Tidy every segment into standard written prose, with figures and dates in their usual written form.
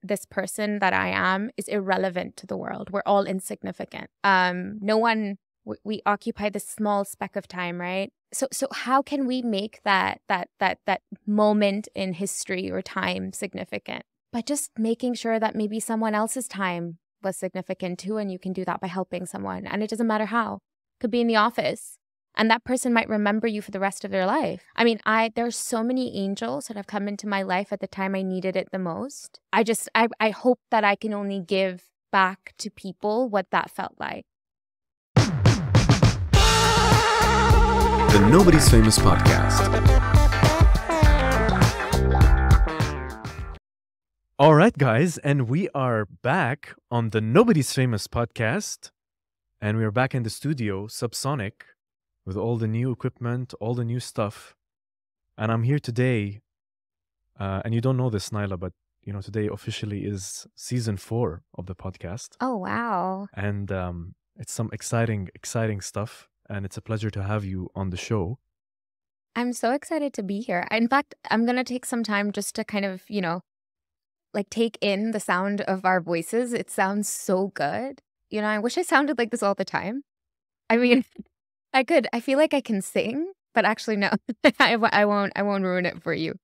this person that I am is irrelevant to the world. We're all insignificant. No one, we occupy this small speck of time, right? So how can we make that moment in history or time significant? By just making sure that maybe someone else's time was significant too, and you can do that by helping someone. And it doesn't matter how. Could be in the office, and that person might remember you for the rest of their life. I mean, there's so many angels that have come into my life at the time I needed it the most. I hope that I can only give back to people what that felt like. The Nobody's Famous Podcast. All right, guys, and we are back on the Nobody's Famous Podcast, and we are back in the studio, subsonic, with all the new equipment, all the new stuff. And I'm here today, and you don't know this, Nyla, but today officially is season 4 of the podcast. Oh, wow. And it's some exciting stuff, and it's a pleasure to have you on the show. I'm so excited to be here. In fact, I'm going to take some time just to kind of, take in the sound of our voices. It sounds so good. I wish I sounded like this all the time. I mean, I could. I feel like I can sing, but actually, no, I won't ruin it for you.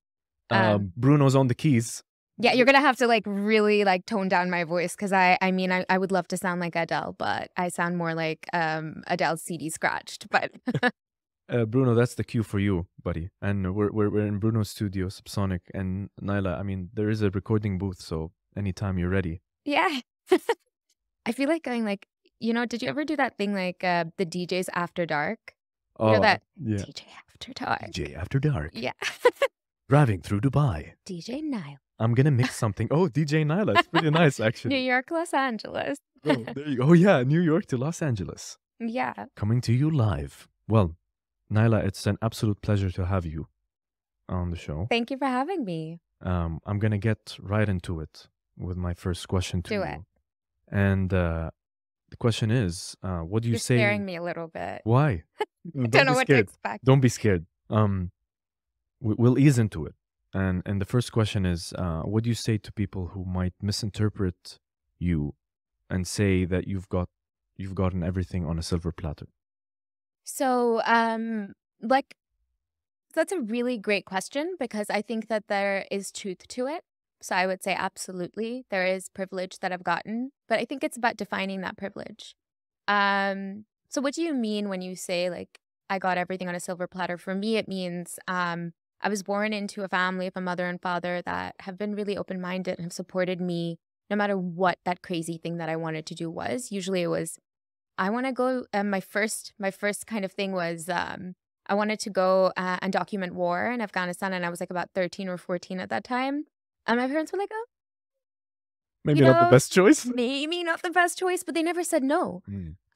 Bruno's on the keys. Yeah, you're going to have to really tone down my voice because I would love to sound like Adele, but I sound more like Adele's CD scratched. But Bruno, that's the cue for you, buddy. And we're in Bruno's studio, Subsonic, and Nyla. I mean, there is a recording booth, so anytime you're ready. Yeah. I feel like going did you ever do that thing the DJs After Dark? Oh, that yeah. DJ After Dark. DJ After Dark. Yeah. Driving through Dubai. DJ Nyla. I'm going to mix something. Oh, DJ Nyla. It's pretty nice, actually. New York, Los Angeles. Oh, there you go. Oh, yeah. New York to Los Angeles. Yeah. Coming to you live. Well, Nyla, it's an absolute pleasure to have you on the show. Thank you for having me. I'm going to get right into it with my first question to you. Do it. And the question is, what do you say? You're scaring me a little bit. Why? I don't know what to expect. Don't be scared. We'll ease into it. And the first question is, what do you say to people who might misinterpret you and say that you've gotten everything on a silver platter? So, that's a really great question because I think that there is truth to it. So I would say absolutely there is privilege that I've gotten, but I think it's about defining that privilege. So what do you mean when you say I got everything on a silver platter? For me, it means I was born into a family of a mother and father that have been really open-minded and have supported me no matter what that crazy thing that I wanted to do was. Usually it was, I want to go, my first kind of thing was I wanted to go and document war in Afghanistan, and I was about 13 or 14 at that time. And my parents were like, oh. Maybe not the best choice. Maybe not the best choice, but they never said no.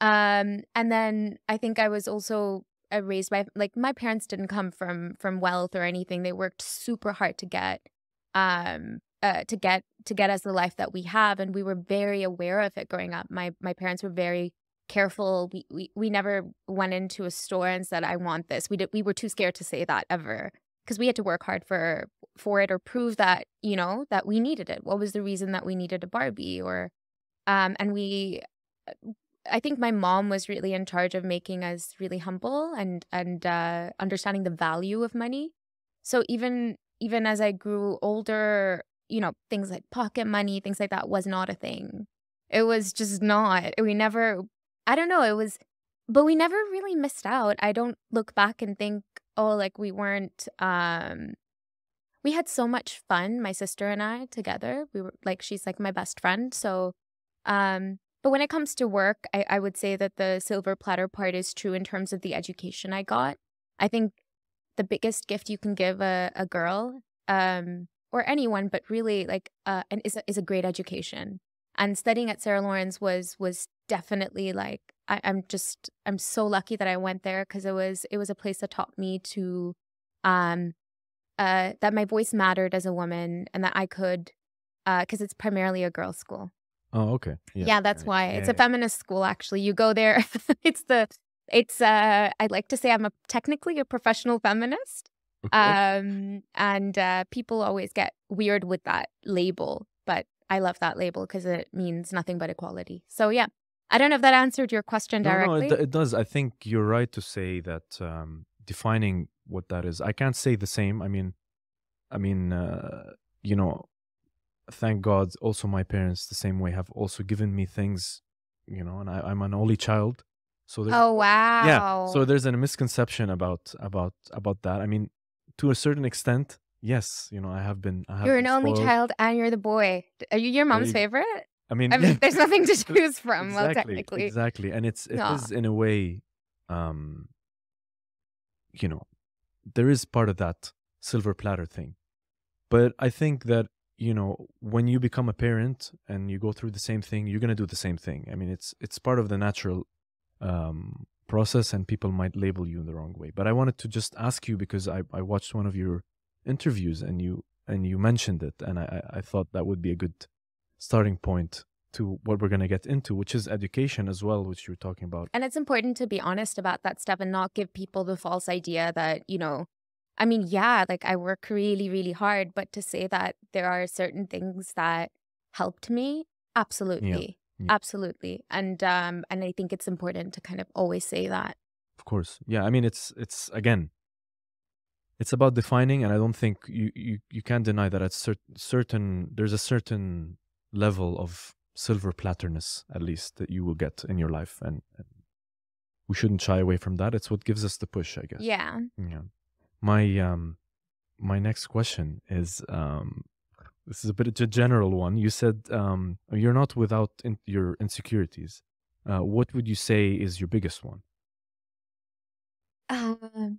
And then I think I was also raised by, my parents didn't come from wealth or anything. They worked super hard to get us the life that we have. And we were very aware of it growing up. My parents were very careful. We never went into a store and said, I want this. We were too scared to say that ever. Because we had to work hard for it or prove that, that we needed it. What was the reason that we needed a Barbie? Or, I think my mom was really in charge of making us really humble and understanding the value of money. So even as I grew older, things like pocket money, things like that was not a thing. It was just not. We never, I don't know, but we never really missed out. I don't look back and think, we weren't, we had so much fun, my sister and I together. We were she's my best friend. So, but when it comes to work, I would say that the silver platter part is true in terms of the education I got. I think the biggest gift you can give a girl, or anyone, but really is a great education. And studying at Sarah Lawrence was definitely I'm so lucky that I went there because it was a place that taught me to that my voice mattered as a woman and that I could because it's primarily a girls' school. Oh, okay. Yeah, that's why. It's a feminist school, actually. You go there. I'd like to say I'm technically a professional feminist. Okay. And people always get weird with that label, but I love that label because it means nothing but equality. So yeah, I don't know if that answered your question No, directly. it does. I think you're right to say that defining what that is. I can't say the same. I mean, you know, thank God. Also, my parents the same way have also given me things, and I'm an only child, so there's Oh, yeah. So wow. there's a misconception about that. I mean, to a certain extent, yes. I have You're been an only spoiled. child and you're the boy. Are you your There mom's you go. favorite? I mean, I mean, there's nothing to choose from. Well, exactly, technically. exactly, and it No. is in a way, um, you know, there is part of that silver platter thing. But I think that, when you become a parent and you go through the same thing, you're going to do the same thing. I mean, it's part of the natural process, and people might label you in the wrong way. But I wanted to just ask you because I watched one of your interviews and you mentioned it, and I thought that would be a good starting point to what we're going to get into, which is education as well, which you were talking about. And it's important to be honest about that stuff and not give people the false idea that, I mean, yeah, like I work really, really hard, but to say that there are certain things that helped me, Yeah, absolutely. yeah, Absolutely. And I think it's important to kind of always say that. of course. Yeah, I mean, it's again, it's about defining, and I don't think you can't deny that at certain there's a certain level of silver platterness, at least, that you will get in your life, and we shouldn't shy away from that. It's what gives us the push, I guess. Yeah. Yeah. My next question is this is a bit of a general one. You said you're not without your insecurities. What would you say is your biggest one? Um,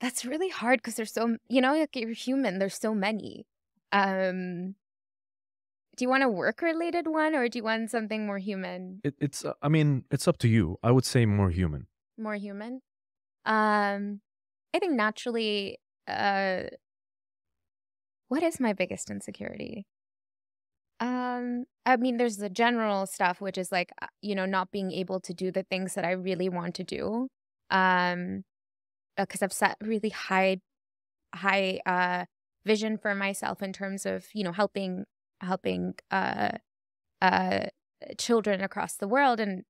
that's really hard because there's like you're human, there's so many. Um, do you want a work-related one or do you want something more human? It's I mean, it's up to you. I would say more human. More human? I think naturally, uh, what is my biggest insecurity? I mean, there's the general stuff, which is like, not being able to do the things that I really want to do. Um, because I've set really high vision for myself in terms of, helping uh children across the world. And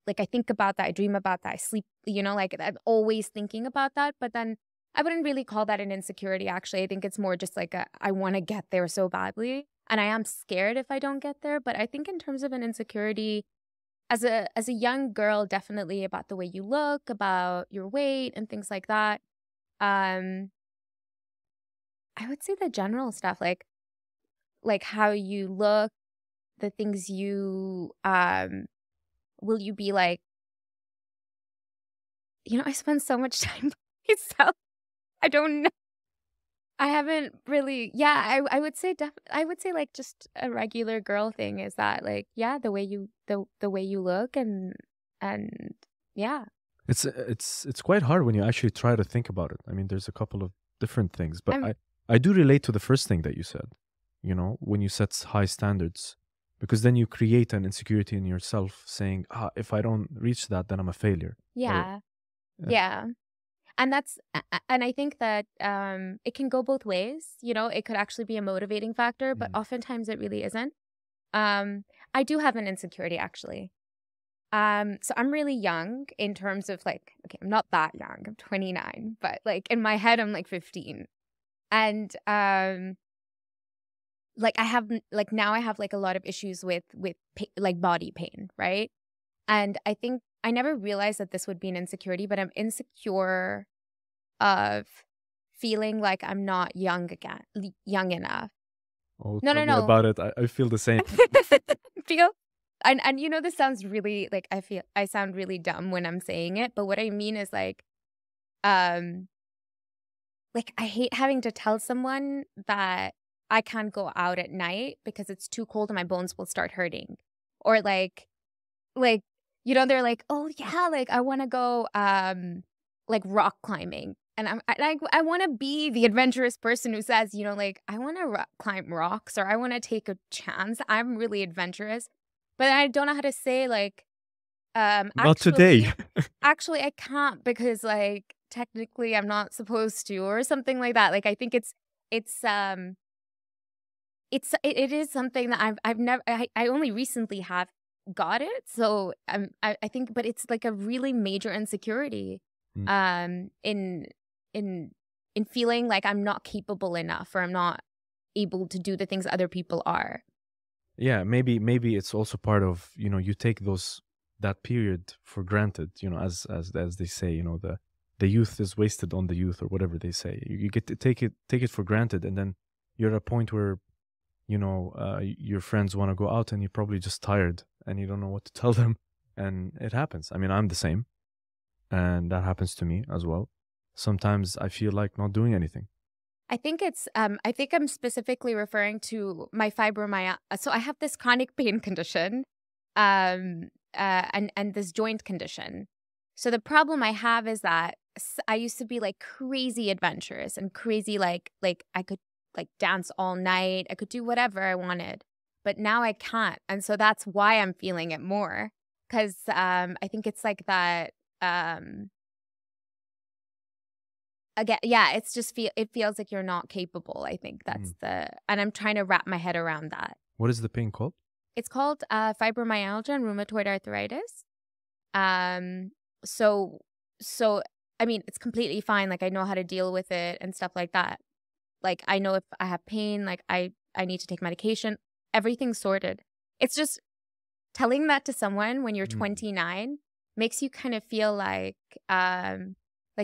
like, I think about that, I dream about that, I sleep, like I'm always thinking about that. But then I wouldn't really call that an insecurity, actually. I think it's more just like I want to get there so badly. And I am scared if I don't get there. But I think in terms of an insecurity, as a young girl, definitely about the way you look, about your weight and things like that. Um, I would say the general stuff, like how you look, the things you will you be like, I spend so much time by myself. I don't know. I haven't really, yeah, I would say I would say like just a regular girl thing is that like, yeah, the way you look and yeah. It's quite hard when you actually try to think about it. I mean, there's a couple of different things, but I'm I do relate to the first thing that you said. When you set high standards, because then you create an insecurity in yourself, saying, if I don't reach that, then I'm a failure. yeah. Yeah. Yeah. And and I think that it can go both ways. It could actually be a motivating factor, but oftentimes it really isn't. I do have an insecurity, actually. So I'm really young in terms of like, okay, I'm not that young. I'm 29, but like in my head, I'm like 15. And like now I have like a lot of issues with like body pain, right? And I think I never realized that this would be an insecurity, but I'm insecure of feeling like I'm not young enough. Oh, No, tell no, me no. about it. I feel the same. Feel and this sounds really like I sound really dumb when I'm saying it, but what I mean is um like I hate having to tell someone that I can't go out at night because it's too cold and my bones will start hurting. Or like they're like, "Oh yeah, like I want to go like rock climbing." And I want to be the adventurous person who says, like I want to climb rocks or I want to take a chance. I'm really adventurous. But I don't know how to say like Not today. actually I can't because like technically I'm not supposed to, or something like that. Like, I think it is something that I've never, I only recently have got it. So I think, but it's like a really major insecurity, Mm. in feeling like I'm not capable enough, or I'm not able to do the things other people are. Yeah, maybe it's also part of, you take that period for granted, as they say, the youth is wasted on the youth, or whatever they say. You get to take it for granted, and then you're at a point where, your friends want to go out, and you're probably just tired, and you don't know what to tell them, and it happens. I mean, I'm the same, and that happens to me as well. Sometimes I feel like not doing anything. I think I think I'm specifically referring to my fibromyalgia. So I have this chronic pain condition, and this joint condition. So the problem I have is that I used to be like crazy adventurous and crazy, like I could like dance all night. I could do whatever I wanted, but now I can't. And so that's why I'm feeling it more. Cause, I think it's like that, again, yeah, it's just it feels like you're not capable. I think that's and I'm trying to wrap my head around that. What is the pain called? It's called fibromyalgia and rheumatoid arthritis. Um, so I mean, it's completely fine. Like, I know how to deal with it and stuff like that. Like, I know if I have pain, like I need to take medication. Everything's sorted. It's just telling that to someone when you're 29 makes you kind of feel like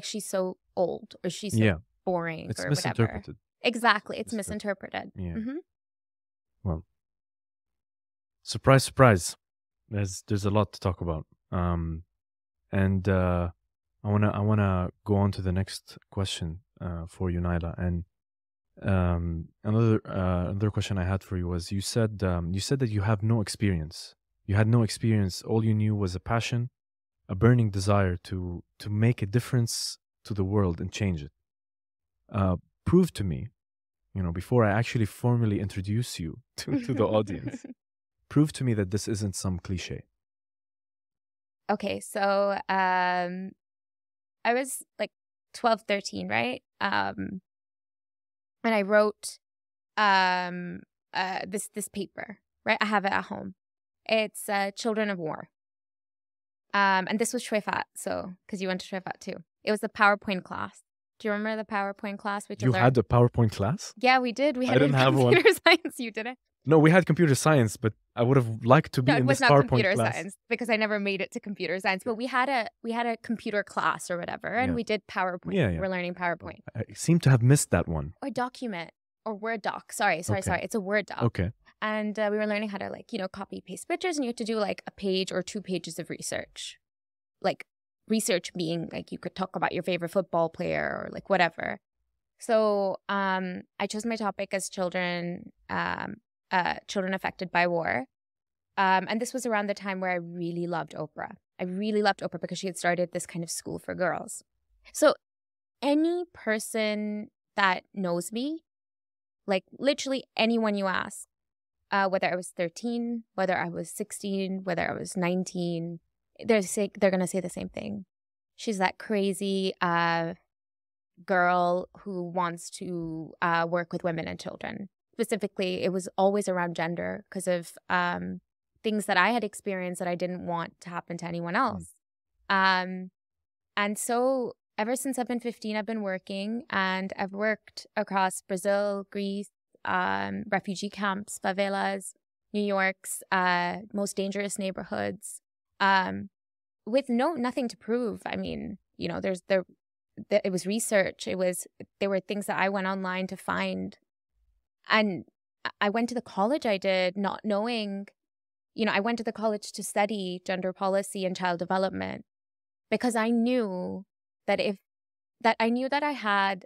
she's so old, or she's so boring, it's or misinterpreted. whatever. Exactly, it's misinterpreted. Yeah. Well, surprise, surprise. There's a lot to talk about. And I wanna go on to the next question for you, Nyla. And another question I had for you was, you said that you have no experience. You had no experience. All you knew was a passion, a burning desire to make a difference to the world and change it. Prove to me, before I actually formally introduce you to the audience, prove to me that this isn't some cliche. Okay, so I was like 12, 13, right? And I wrote this paper, right? I have it at home. It's Children of War. And this was Shwefat, so because you went to Shwefat too. It was the PowerPoint class. Do you remember the PowerPoint class? You had a PowerPoint class? Yeah, we did. We had I didn't have one. Computer science. You didn't? No, we had computer science, but I would have liked to be in this PowerPoint class. No, it was not computer science, because I never made it to computer science. But we had a computer class or whatever, and we did PowerPoint. Yeah. We're learning PowerPoint. I seem to have missed that one. Or document, or Word doc. Sorry. It's a Word doc. Okay. And we were learning how to copy paste pictures, and you had to do like a page or 2 pages of research. Like, research being like, you could talk about your favorite football player, or like whatever. So I chose my topic as children affected by war. And this was around the time where I really loved Oprah. I really loved Oprah because she had started this kind of school for girls. So any person that knows me, like literally anyone you ask, whether I was 13, whether I was 16, whether I was 19, they're going to say the same thing. She's that crazy girl who wants to work with women and children. Specifically, it was always around gender, because of things that I had experienced that I didn't want to happen to anyone else. And so ever since I've been 15, I've been working, and I've worked across Brazil, Greece, refugee camps, favelas, New York's most dangerous neighborhoods, with nothing to prove. I mean, it was research. There were things that I went online to find. And I went to the college I did not knowing, I went to the college to study gender policy and child development, because I knew that I had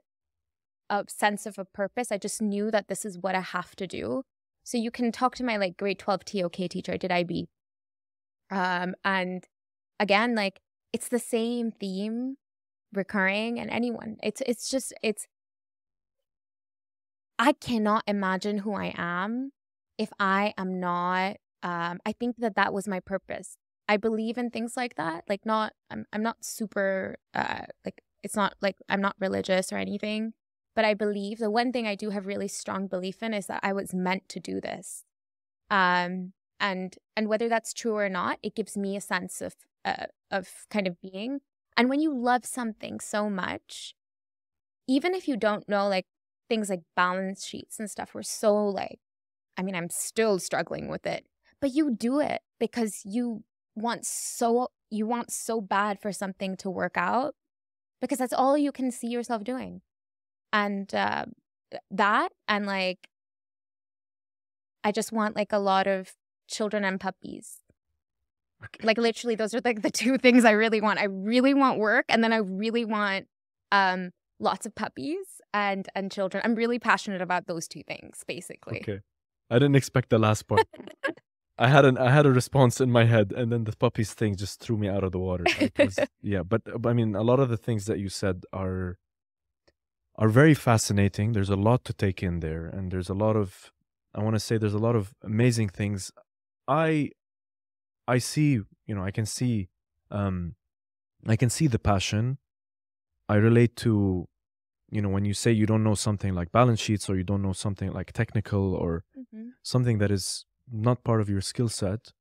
a sense of a purpose. I just knew that this is what I have to do. So you can talk to my like grade 12 TOK teacher. I did IB. And again, like, it's the same theme recurring, and anyone. I cannot imagine who I am if I am not, I think that was my purpose. I believe in things like that. Like, I'm not super, like, it's not like I'm not religious or anything, but I believe the one thing I do have really strong belief in is that I was meant to do this. And whether that's true or not, it gives me a sense of kind of being. And when you love something so much, even if you don't know, like things like balance sheets and stuff, were so like, I mean, I'm still struggling with it, but you do it because you want so bad for something to work out, because that's all you can see yourself doing. And that, and like, I just want like a lot of children and puppies. Okay. Like literally, those are like the two things I really want. I really want work, and then I really want lots of puppies and children. I'm really passionate about those two things, basically. Okay, I didn't expect the last part. I had a response in my head, and then the puppies thing just threw me out of the water. Yeah, but I mean, a lot of the things that you said are very fascinating. There's a lot to take in there, and there's a lot of, I want to say, there's a lot of amazing things. I see, I can see the passion. I relate to, when you say you don't know something like balance sheets, or you don't know something like technical, or something that is not part of your skill set,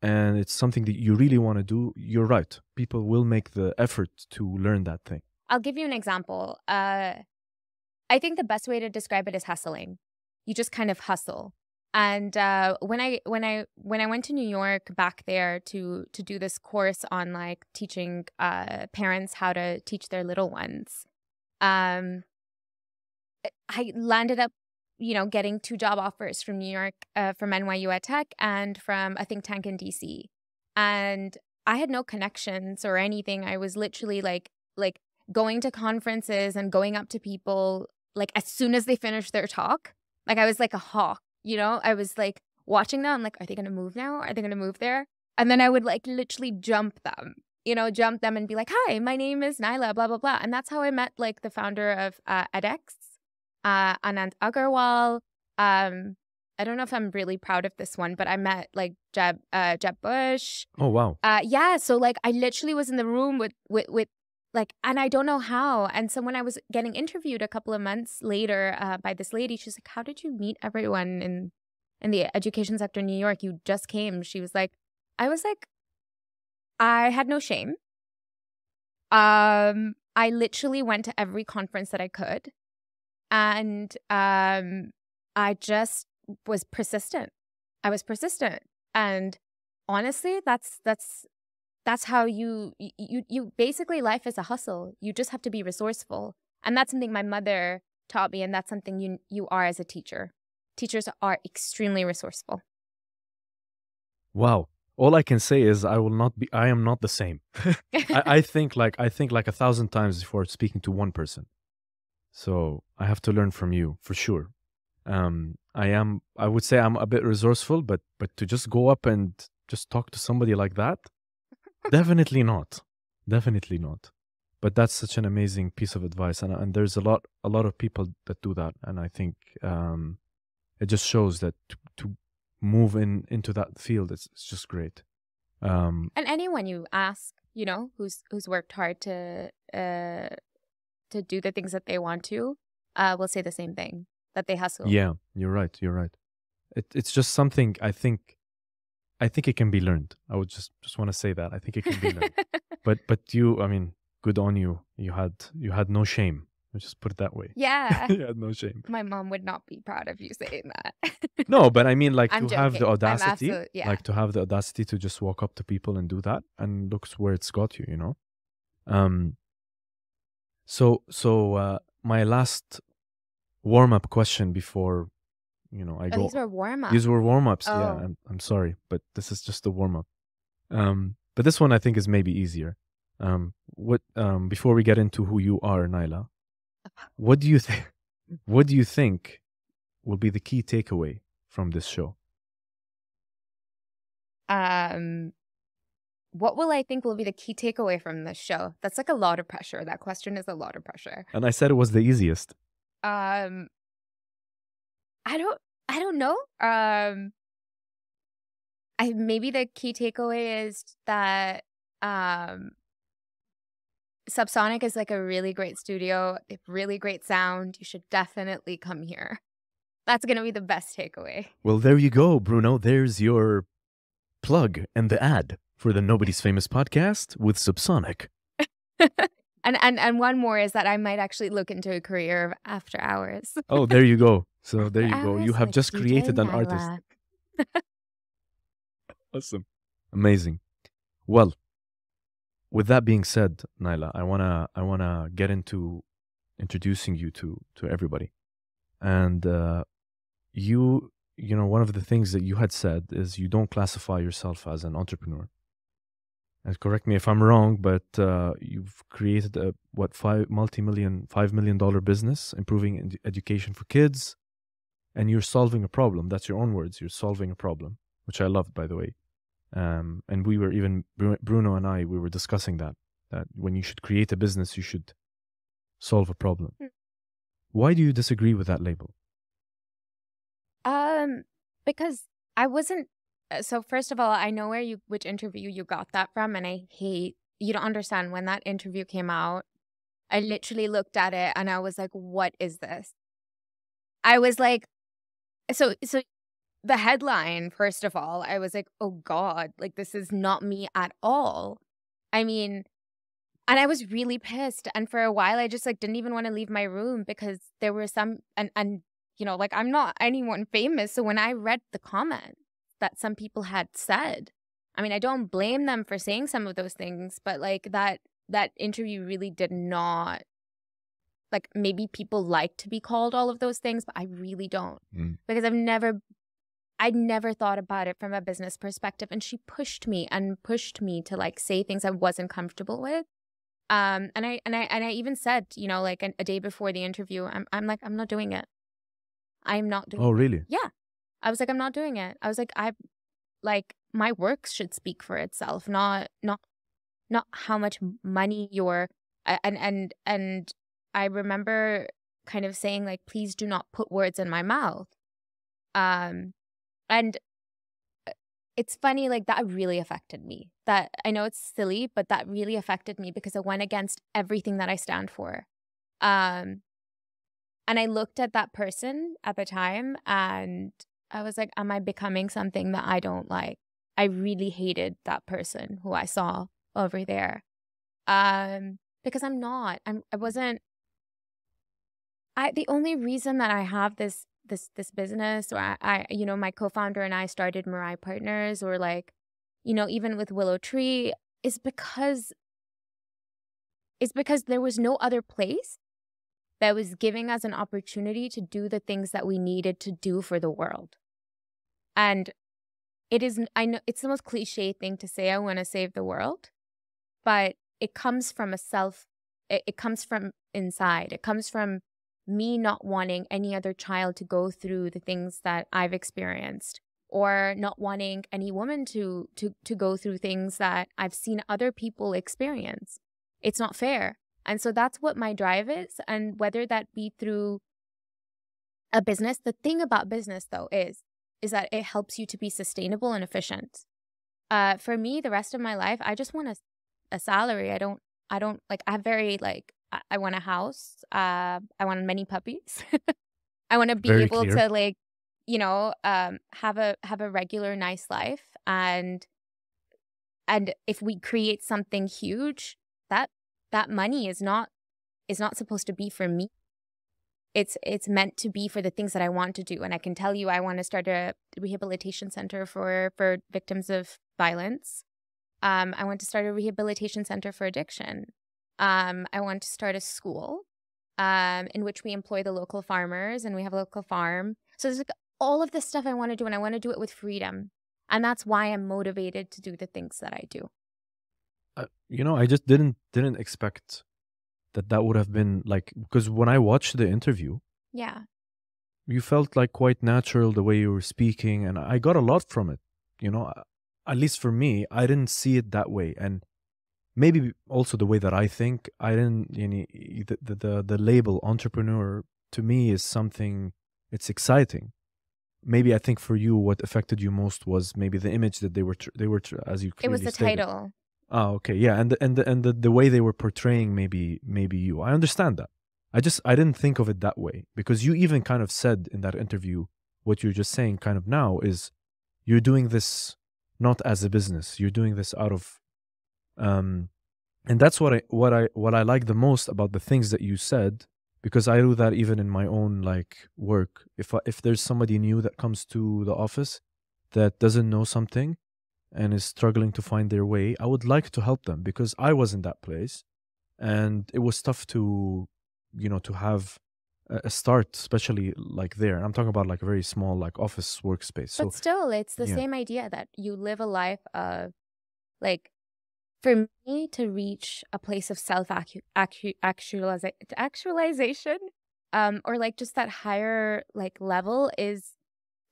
and it's something that you really want to do, you're right. People will make the effort to learn that thing. I'll give you an example. I think the best way to describe it is hustling. You just kind of hustle. And when I went to New York back there to do this course on like teaching parents how to teach their little ones, I landed up, getting 2 job offers from New York, from NYU at Tech, and from a think tank in DC. And I had no connections or anything. I was literally like going to conferences and going up to people like as soon as they finished their talk. Like I was like a hawk, I was like watching them. I'm like, are they going to move now? Are they going to move there? And then I would like literally jump them and be like, hi, my name is Nyla, blah, blah, blah. And that's how I met like the founder of edX, Anand Agarwal. I don't know if I'm really proud of this one, but I met like Jeb Bush. Oh, wow. Yeah. So like I literally was in the room with like, and I don't know how. And so when I was getting interviewed a couple of months later by this lady, she's like, how did you meet everyone in the education sector in New York? You just came. She was like, I had no shame. I literally went to every conference that I could. And I just was persistent. I was persistent. And honestly, that's how you basically, life is a hustle. You just have to be resourceful. And that's something my mother taught me. And that's something you are as a teacher. Teachers are extremely resourceful. Wow. All I can say is I am not the same. I think like 1,000 times before speaking to one person. So I have to learn from you for sure. I would say I'm a bit resourceful, but to just go up and just talk to somebody like that, definitely not. Definitely not. But that's such an amazing piece of advice, and there's a lot of people that do that, and I think it just shows that to move into that field, it's just great. And anyone you ask, who's worked hard to do the things that they want to, will say the same thing, that they hustle. Yeah, you're right. It's just something I think it can be learned. I would just want to say that I think it can be learned. But you, I mean, good on you. You had no shame. Let's just put it that way. Yeah. You had no shame. My mom would not be proud of you saying that. No, but I mean, like, I'm to have the audacity, like to have the audacity to just walk up to people and do that, and look where it's got you, So my last warm-up question before, I go. These were warm-ups. These were warm-ups. Oh. Yeah, I'm sorry, but this is just a warm-up. But this one I think is maybe easier. Before we get into who you are, Nyla, what do you think? What do you think will be the key takeaway from this show? What will I think will be the key takeaway from this show? That's like a lot of pressure. That question is a lot of pressure. And I said it was the easiest. I don't know. Maybe the key takeaway is that Subsonic is like a really great studio, a really great sound. You should definitely come here. That's going to be the best takeaway. Well, there you go, Bruno. There's your plug and the ad for the Nobody's Famous podcast with Subsonic. And one more is that I might actually look into a career of after hours. Oh, there you go. So there you go. Hours You have like just DJ created an Nyla. artist. Awesome. Amazing. Well, with that being said, Nyla, I wanna get into introducing you to everybody. And you know, one of the things that you had said is you don't classify yourself as an entrepreneur. And correct me if I'm wrong, but you've created a $5 million business, improving education for kids, and you're solving a problem. That's your own words. You're solving a problem, which I loved, by the way. And we were even Bruno and I, we were discussing that when you should create a business, you should solve a problem. Why do you disagree with that label? Because I wasn't. So first of all, I know which interview you got that from, and you don't understand, when that interview came out, I literally looked at it and I was like, what is this? I was like, so the headline, first of all, I was like, oh God, like this is not me at all. I mean, and I was really pissed. And for a while, I just like didn't even want to leave my room because there were some, and you know, like I'm not anyone famous. So when I read the comments that some people had said, I mean, I don't blame them for saying some of those things, but like that interview really did not, like, maybe people like to be called all of those things, but I really don't. Because I'd never thought about it from a business perspective. And she pushed me to like say things I wasn't comfortable with. And I even said, you know, like a day before the interview, I'm like, I'm not doing it. I'm not doing it. Oh, really? Yeah. I was like, I'm not doing it. I was like, my work should speak for itself, not how much money you're, and I remember kind of saying like, please do not put words in my mouth. And it's funny, like that really affected me. That I know it's silly, but that really affected me because it went against everything that I stand for. And I looked at that person at the time and I was like, am I becoming something that I don't like? I really hated that person who I saw over there. Because I'm not. The only reason that I have this business, or I you know, my co-founder and I started Mirai Partners, or like, you know, even with Willow Tree, is because there was no other place that was giving us an opportunity to do the things that we needed to do for the world. And it is, I know it's the most cliche thing to say, I want to save the world, but it comes from it comes from inside. It comes from me not wanting any other child to go through the things that I've experienced, or not wanting any woman to go through things that I've seen other people experience. It's not fair. And so that's what my drive is. And whether that be through a business, the thing about business though is that it helps you to be sustainable and efficient. For me, the rest of my life, I just want a salary. I don't like, I want a house. I want many puppies. I want to be Very able clear. to, like, you know, have a regular, nice life. And if we create something huge, that money is not supposed to be for me. It's meant to be for the things that I want to do. And I can tell you, I want to start a rehabilitation center for victims of violence. I want to start a rehabilitation center for addiction. I want to start a school in which we employ the local farmers, and we have a local farm. So there's like all of this stuff I want to do, and I want to do it with freedom. And that's why I'm motivated to do the things that I do. You know, I just didn't expect that would have been like, because when I watched the interview, yeah, you felt like quite natural the way you were speaking, and I got a lot from it. You know, at least for me, I didn't see it that way, and maybe also the way that I think, I didn't. You know, the label entrepreneur to me is something. It's exciting. Maybe I think for you, what affected you most was maybe the image that they were as you clearly it was the stated. title. Oh, okay. Yeah, and the way they were portraying maybe you. I understand that. I didn't think of it that way because you even kind of said in that interview what you're just saying kind of now is you're doing this not as a business. You're doing this out of um and that's what I like the most about the things that you said because I do that even in my own like work. If there's somebody new that comes to the office that doesn't know something and is struggling to find their way, I would like to help them because I was in that place and it was tough to, to have a start, especially like there. I'm talking about like a very small like office workspace. So But still, it's the yeah, same idea that you live a life of, like, for me to reach a place of actualization, or like just that higher like level is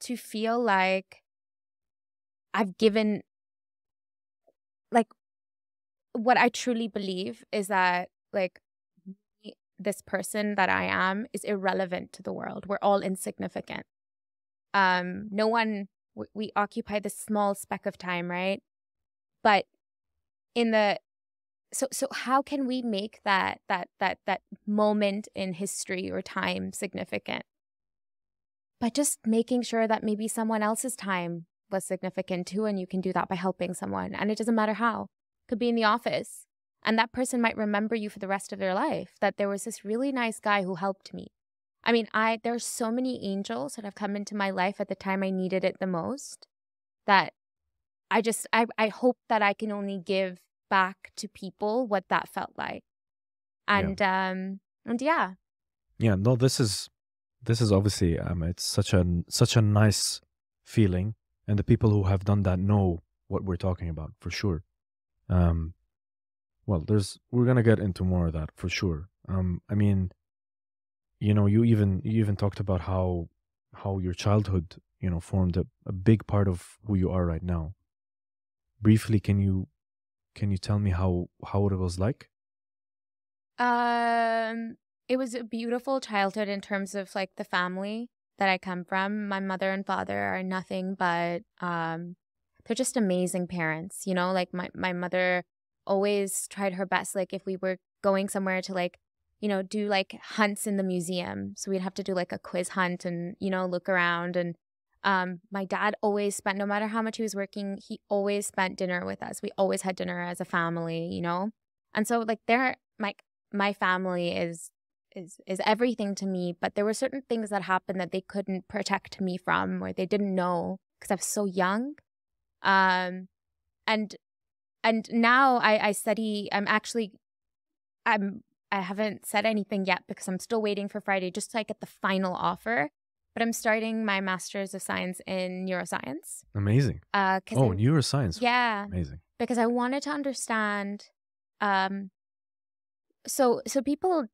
to feel like I've given, like, what I truly believe is that, like, this person that I am is irrelevant to the world. We're all insignificant. No one, we occupy this small speck of time, right? But in the so how can we make that moment in history or time significant? By just making sure that maybe someone else's time was significant too, and you can do that by helping someone. And it doesn't matter how. Could be in the office. And that person might remember you for the rest of their life, that there was this really nice guy who helped me. I mean, there's so many angels that have come into my life at the time I needed it the most, that I hope that I can only give back to people what that felt like. yeah, And yeah. yeah. No, this is obviously it's such a nice feeling, and the people who have done that know what we're talking about for sure. Um, well, we're gonna get into more of that for sure. I mean, you even talked about how your childhood, formed a big part of who you are right now. Briefly, can you tell me how it was like? Um, it was a beautiful childhood in terms of like the family that I come from. My mother and father are nothing but they're just amazing parents, like my mother always tried her best, like if we were going somewhere to like, do like hunts in the museum. So we'd have to do like a quiz hunt and, look around, and my dad always spent, no matter how much he was working, he always spent dinner with us. We always had dinner as a family. And so like my family is everything to me, but there were certain things that happened that they couldn't protect me from, or they didn't know because I was so young. Um, and now I study. I haven't said anything yet because I'm still waiting for Friday just so I get the final offer. But I'm starting my Master's of Science in Neuroscience. Amazing. Because Oh, neuroscience. yeah, Amazing. because I wanted to understand. So people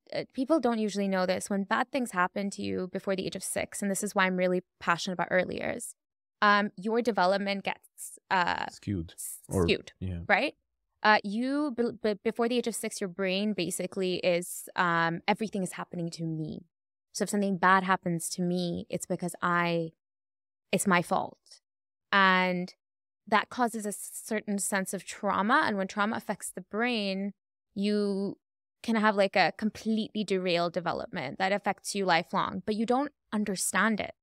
don't usually know this. When bad things happen to you before the age of 6, and this is why I'm really passionate about early years, your development gets Skewed. skewed, Yeah. right? Before the age of 6, your brain basically is everything is happening to me. So if something bad happens to me, it's because it's my fault, and that causes a certain sense of trauma. And when trauma affects the brain, you can have like a completely derailed development that affects you lifelong, but you don't understand it.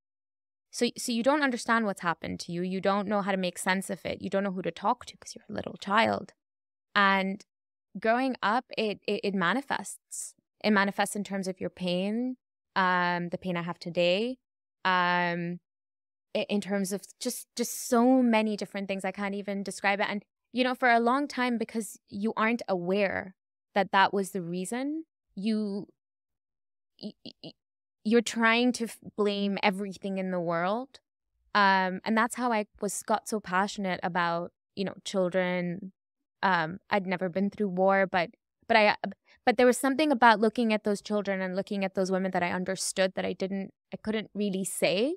So you don't understand what's happened to you. You don't know how to make sense of it. You don't know who to talk to because you're a little child. And growing up, it manifests. It manifests in terms of your pain, the pain I have today, in terms of just so many different things. I can't even describe it. And, for a long time, because you aren't aware that was the reason, you're trying to blame everything in the world. And that's how I got so passionate about, children. I'd never been through war, but there was something about looking at those children and looking at those women that I understood that I couldn't really say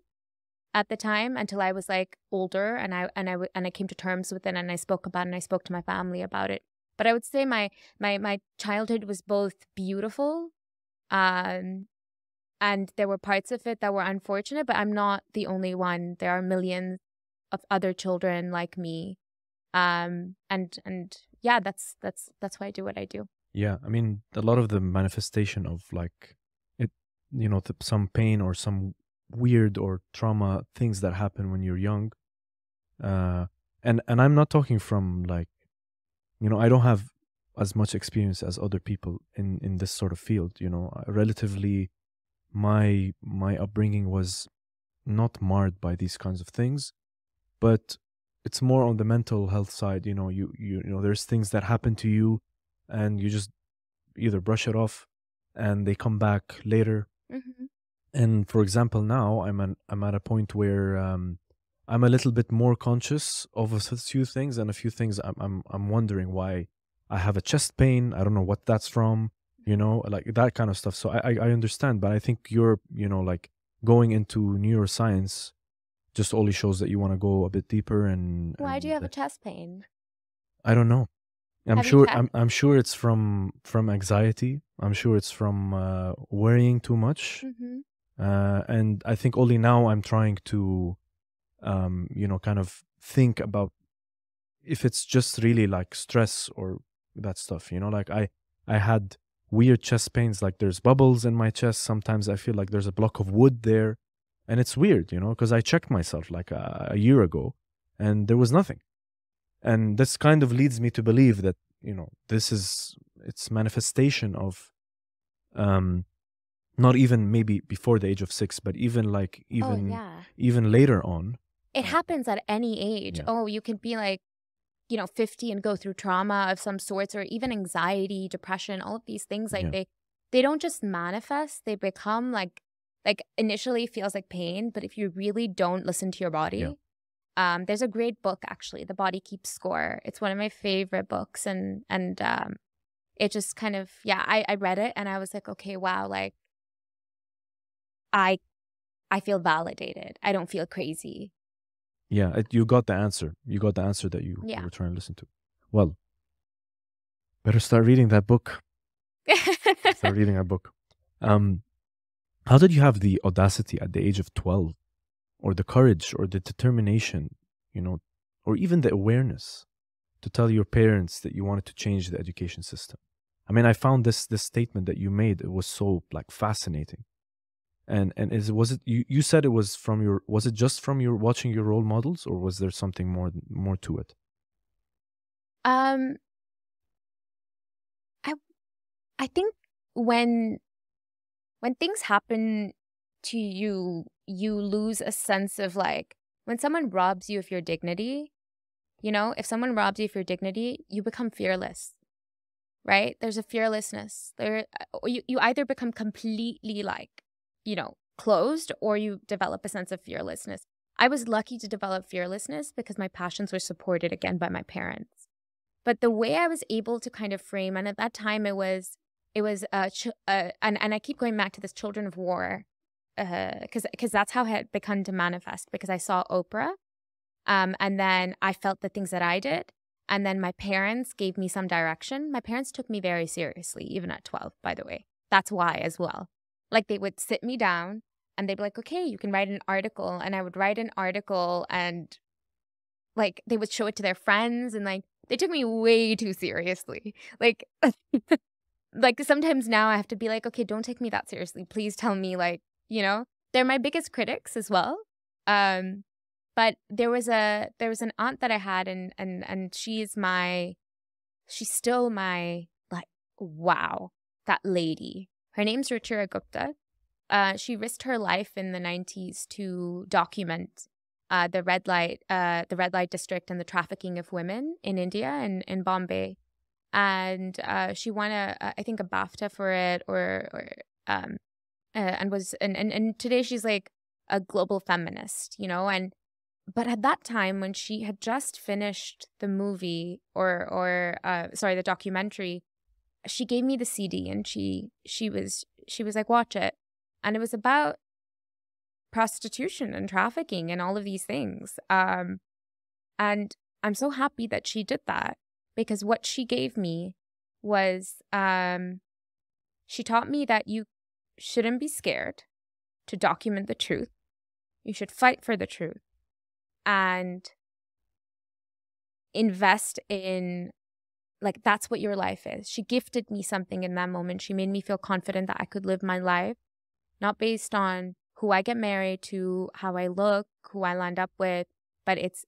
at the time until I was like older, and I came to terms with it, and I spoke about it, and I spoke to my family about it. But I would say my childhood was both beautiful, and there were parts of it that were unfortunate, but I'm not the only one. There are millions of other children like me, And yeah, that's why I do what I do. Yeah, I mean, a lot of the manifestation of like it, some pain or some weird or trauma things that happen when you're young. Uh, and I'm not talking from like, I don't have as much experience as other people in this sort of field. Relatively, my upbringing was not marred by these kinds of things, but it's more on the mental health side. There's things that happen to you, and you just either brush it off, and they come back later. Mm-hmm. And for example, now I'm at a point where I'm a little bit more conscious of a few things, and a few things I'm wondering why I have a chest pain. I don't know what that's from, like that kind of stuff. So I understand, but I think you're like going into neuroscience just only shows that you want to go a bit deeper. Why do you have a chest pain? I don't know. I'm Have you sure. checked? I'm sure it's from anxiety. I'm sure it's from worrying too much. Mm-hmm. And I think only now I'm trying to, kind of think about if it's just really like stress or that stuff. Like I had weird chest pains. Like there's bubbles in my chest. Sometimes I feel like there's a block of wood there, and it's weird, because I checked myself like a year ago, and there was nothing. And this kind of leads me to believe that it's manifestation of not even maybe before the age of 6, but even like even later on. It happens at any age. Yeah. Oh, you could be like 50 and go through trauma of some sorts, or even anxiety, depression, all of these things. Like they don't just manifest, they become like initially feels like pain, but if you really don't listen to your body. There's a great book, actually, The Body Keeps Score. It's one of my favorite books, and it just kind of, I read it and I was like, okay, wow, like I feel validated. I don't feel crazy. Yeah, you got the answer. You got the answer that you were trying to listen to. Well, better start reading that book. Start reading that book. How did you have the audacity at the age of 12, or the courage or the determination, or even the awareness to tell your parents that you wanted to change the education system? I mean, I found this statement that you made, it was so like fascinating. And was it you said it was was it just from your watching your role models, or was there something more to it? I think when things happen to you, you lose a sense of like, when someone robs you of your dignity, if someone robs you of your dignity, you become fearless, right? There's a fearlessness there. You either become completely like, closed, or you develop a sense of fearlessness. I was lucky to develop fearlessness because my passions were supported again by my parents. But the way I was able to kind of frame, and at that time it was and I keep going back to this children of war, because that's how it had begun to manifest, because I saw Oprah, and then I felt the things that I did, and then my parents gave me some direction. My parents took me very seriously, even at 12, by the way. That's why as well. Like they would sit me down and they'd be like, okay, you can write an article, and I would write an article, and like they would show it to their friends, and like they took me way too seriously. Like like sometimes now I have to be like, okay, don't take me that seriously. Please tell me, like, they're my biggest critics as well. But there was an aunt that I had, and she's still my, like, wow, that lady. Her name's Ruchira Gupta. She risked her life in the 90s to document the red light district and the trafficking of women in India and in Bombay. And she won I think a BAFTA for it, and today she's like a global feminist, but at that time, when she had just finished the movie the documentary, she gave me the CD, and she was like, watch it, and it was about prostitution and trafficking and all of these things, and I'm so happy that she did that. Because what she gave me was, she taught me that you shouldn't be scared to document the truth. You should fight for the truth. And invest in, like, that's what your life is. She gifted me something in that moment. She made me feel confident that I could live my life, not based on who I get married to, how I look, who I land up with, but it's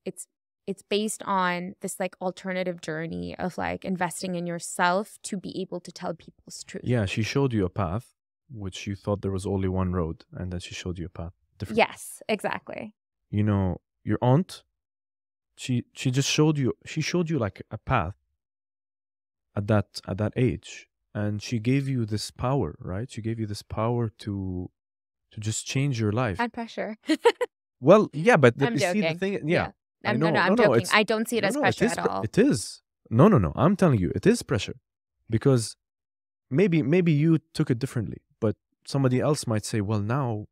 based on this like alternative journey of like investing in yourself to be able to tell people's truth. Yeah, she showed you a path, which you thought there was only one road, and then she showed you a path. Different. Yes, exactly. You know, your aunt, she just showed you. She showed you like a path at that age, and she gave you this power, right? She gave you this power to just change your life. And pressure. Well, yeah, but I'm you see the joking. thing, yeah. I know. No, I'm joking. I don't see it as pressure at all. It is. No. I'm telling you, it is pressure, because maybe you took it differently, but somebody else might say, well, now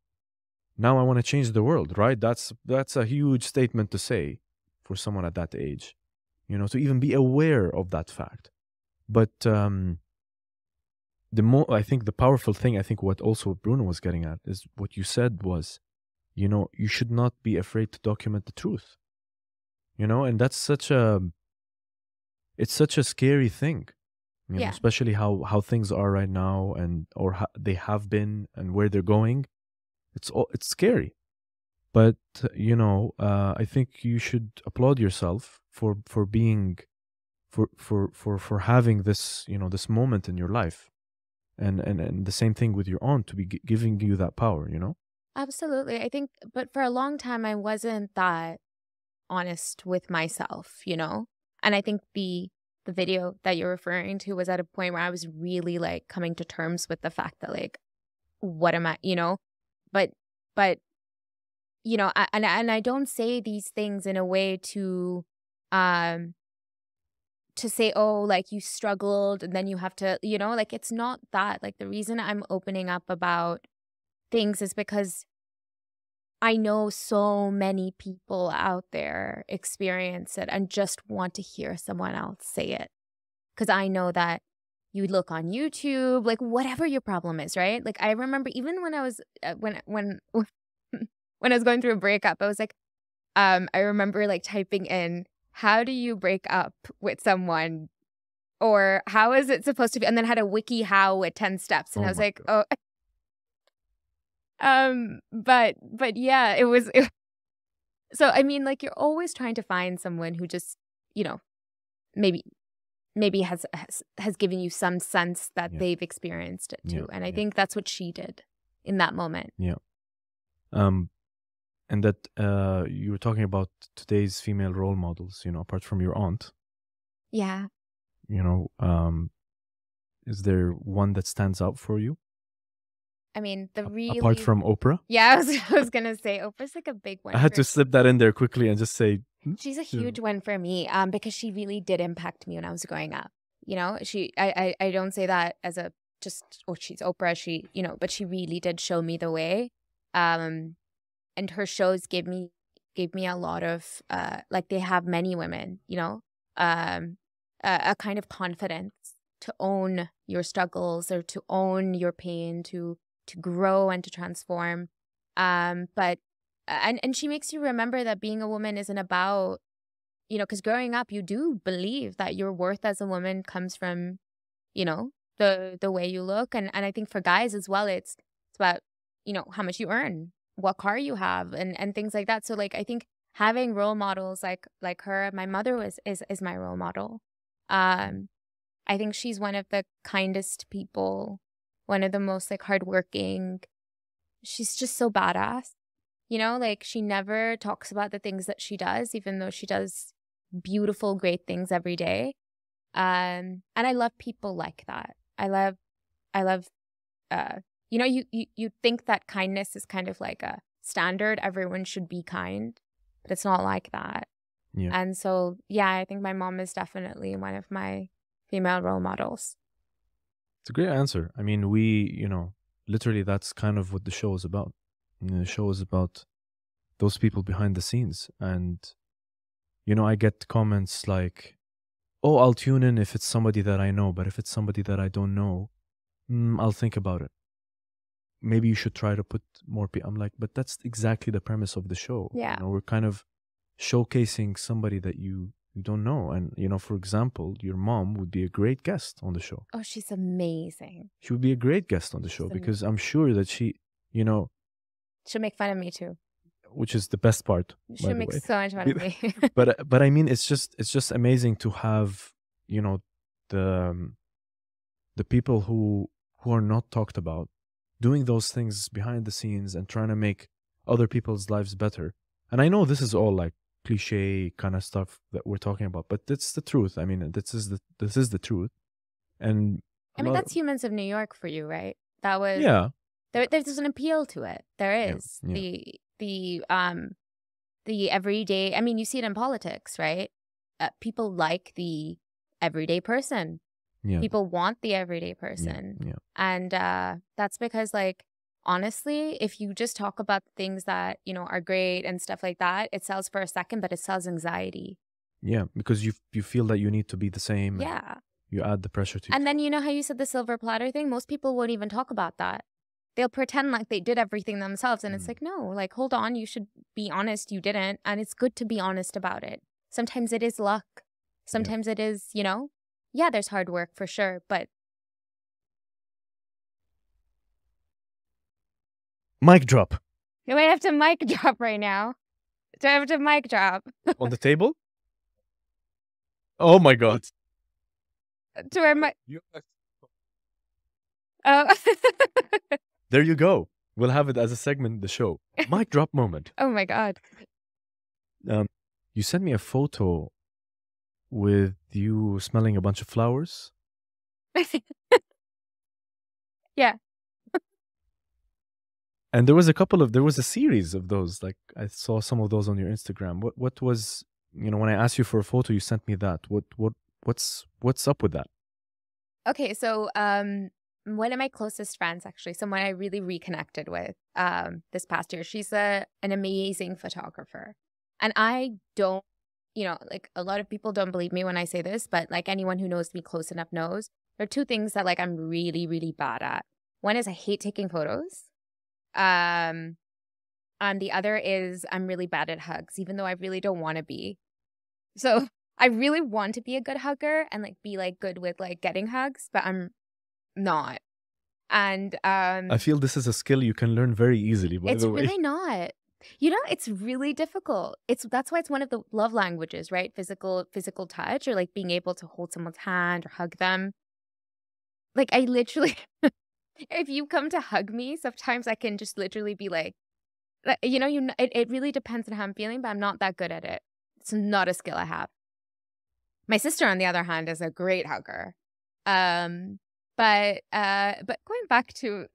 I want to change the world, right? That's a huge statement to say for someone at that age, you know, to even be aware of that fact. But I think the powerful thing, I think what also Bruno was getting at is what you said was, you know, you should not be afraid to document the truth, you know, and that's it's such a scary thing, you know, especially how things are right now, and or they have been, and where they're going. It's scary, but you know, I think you should applaud yourself for being for having this, you know, this moment in your life, and the same thing with your aunt, to be giving you that power, you know. Absolutely. I think, but for a long time, I wasn't that honest with myself, you know? And I think the video that you're referring to was at a point where I was really like coming to terms with the fact that like, what am I, you know? But, you know, and I don't say these things in a way to say, oh, like you struggled and then you have to, you know, like it's not that. Like the reason I'm opening up about things is because I know so many people out there experience it and just want to hear someone else say it. Because I know that you look on YouTube, like whatever your problem is, right? Like I remember even when I was when I was going through a breakup, I was like, I remember like typing in, how do you break up with someone? Or how is it supposed to be? And then had a wiki how with 10 steps. And I was like, God. But yeah, it was. So, I mean, like, you're always trying to find someone who just, you know, maybe has given you some sense that they've experienced it too. And I think that's what she did in that moment. Yeah. And that you were talking about today's female role models, you know, apart from your aunt. Yeah. You know, is there one that stands out for you? I mean, apart from Oprah? Yeah, I was going to say Oprah's like a big one. I had to slip that in there quickly and just say. She's a huge one for me because she really did impact me when I was growing up. You know, I don't say that as a just, oh, she's Oprah. She, you know, but she really did show me the way. And her shows gave me a lot of, like they have many women, you know, a kind of confidence to own your struggles or to own your pain, to grow and to transform. But she makes you remember that being a woman isn't about, you know, because growing up, you do believe that your worth as a woman comes from, you know, the way you look. And I think for guys as well, it's about, you know, how much you earn, what car you have, and things like that. So like, I think having role models like her, my mother is my role model. I think she's one of the kindest people, one of the most like hardworking. She's just so badass, you know, like she never talks about the things that she does, even though she does beautiful, great things every day. And I love people like that. I love, you know, you think that kindness is kind of like a standard. Everyone should be kind, but it's not like that. Yeah. And so, yeah, I think my mom is definitely one of my female role models. It's a great answer. I mean, you know, literally that's kind of what the show is about. You know, the show is about those people behind the scenes. And, you know, I get comments like, oh, I'll tune in if it's somebody that I know, but if it's somebody that I don't know, I'll think about it. Maybe you should try to put more people. I'm like, but that's exactly the premise of the show. Yeah. You know, we're kind of showcasing somebody that you You don't know. And, you know, for example, your mom would be a great guest on the show. Oh, she's amazing. She would be a great guest on the show because I'm sure that she, you know, she'll make fun of me too. Which is the best part. She'll make so much fun of me. but I mean, it's just amazing to have, you know, the people who are not talked about doing those things behind the scenes and trying to make other people's lives better. And I know this is all like cliche kind of stuff that we're talking about, but it's the truth. I mean, this is the truth. And I mean, that's Humans of New York for you, right? That was there's an appeal to it. There is the everyday. I mean, you see it in politics, right? People like the everyday person. Yeah. People want the everyday person. Yeah. And that's because, like, honestly, if you just talk about things that, you know, are great and stuff like that, it sells for a second, but it sells anxiety. Yeah, because you feel that you need to be the same. Yeah. You add the pressure to. And then, you know how you said the silver platter thing? Most people won't even talk about that. They'll pretend like they did everything themselves. And it's like, no, like, hold on. You should be honest. You didn't. And it's good to be honest about it. Sometimes it is luck. Sometimes it is, you know, yeah, there's hard work for sure. But mic drop. Do I have to mic drop right now? Do I have to mic drop? On the table? Oh my God. Do I mic? Oh. There you go. We'll have it as a segment in the show. Mic drop moment. Oh my God. You sent me a photo with you smelling a bunch of flowers. Yeah. And there was a series of those. Like, I saw some of those on your Instagram. What was, you know, when I asked you for a photo, you sent me that. What's up with that? Okay, so one of my closest friends, actually, someone I really reconnected with this past year, she's an amazing photographer. And I don't, you know, like, a lot of people don't believe me when I say this, but like, anyone who knows me close enough knows there are two things that, like, I'm really, really bad at. One is I hate taking photos. And the other is I'm really bad at hugs, even though I really don't want to be. So I really want to be a good hugger and, like, be, like, good with, like, getting hugs, but I'm not. And I feel this is a skill you can learn very easily, by the way. It's really not. You know, it's really difficult. That's why it's one of the love languages, right? Physical touch, or like being able to hold someone's hand or hug them. Like, I literally, if you come to hug me, sometimes I can just literally be like, you know, it really depends on how I'm feeling, but I'm not that good at it. It's not a skill I have. My sister, on the other hand, is a great hugger. But going back to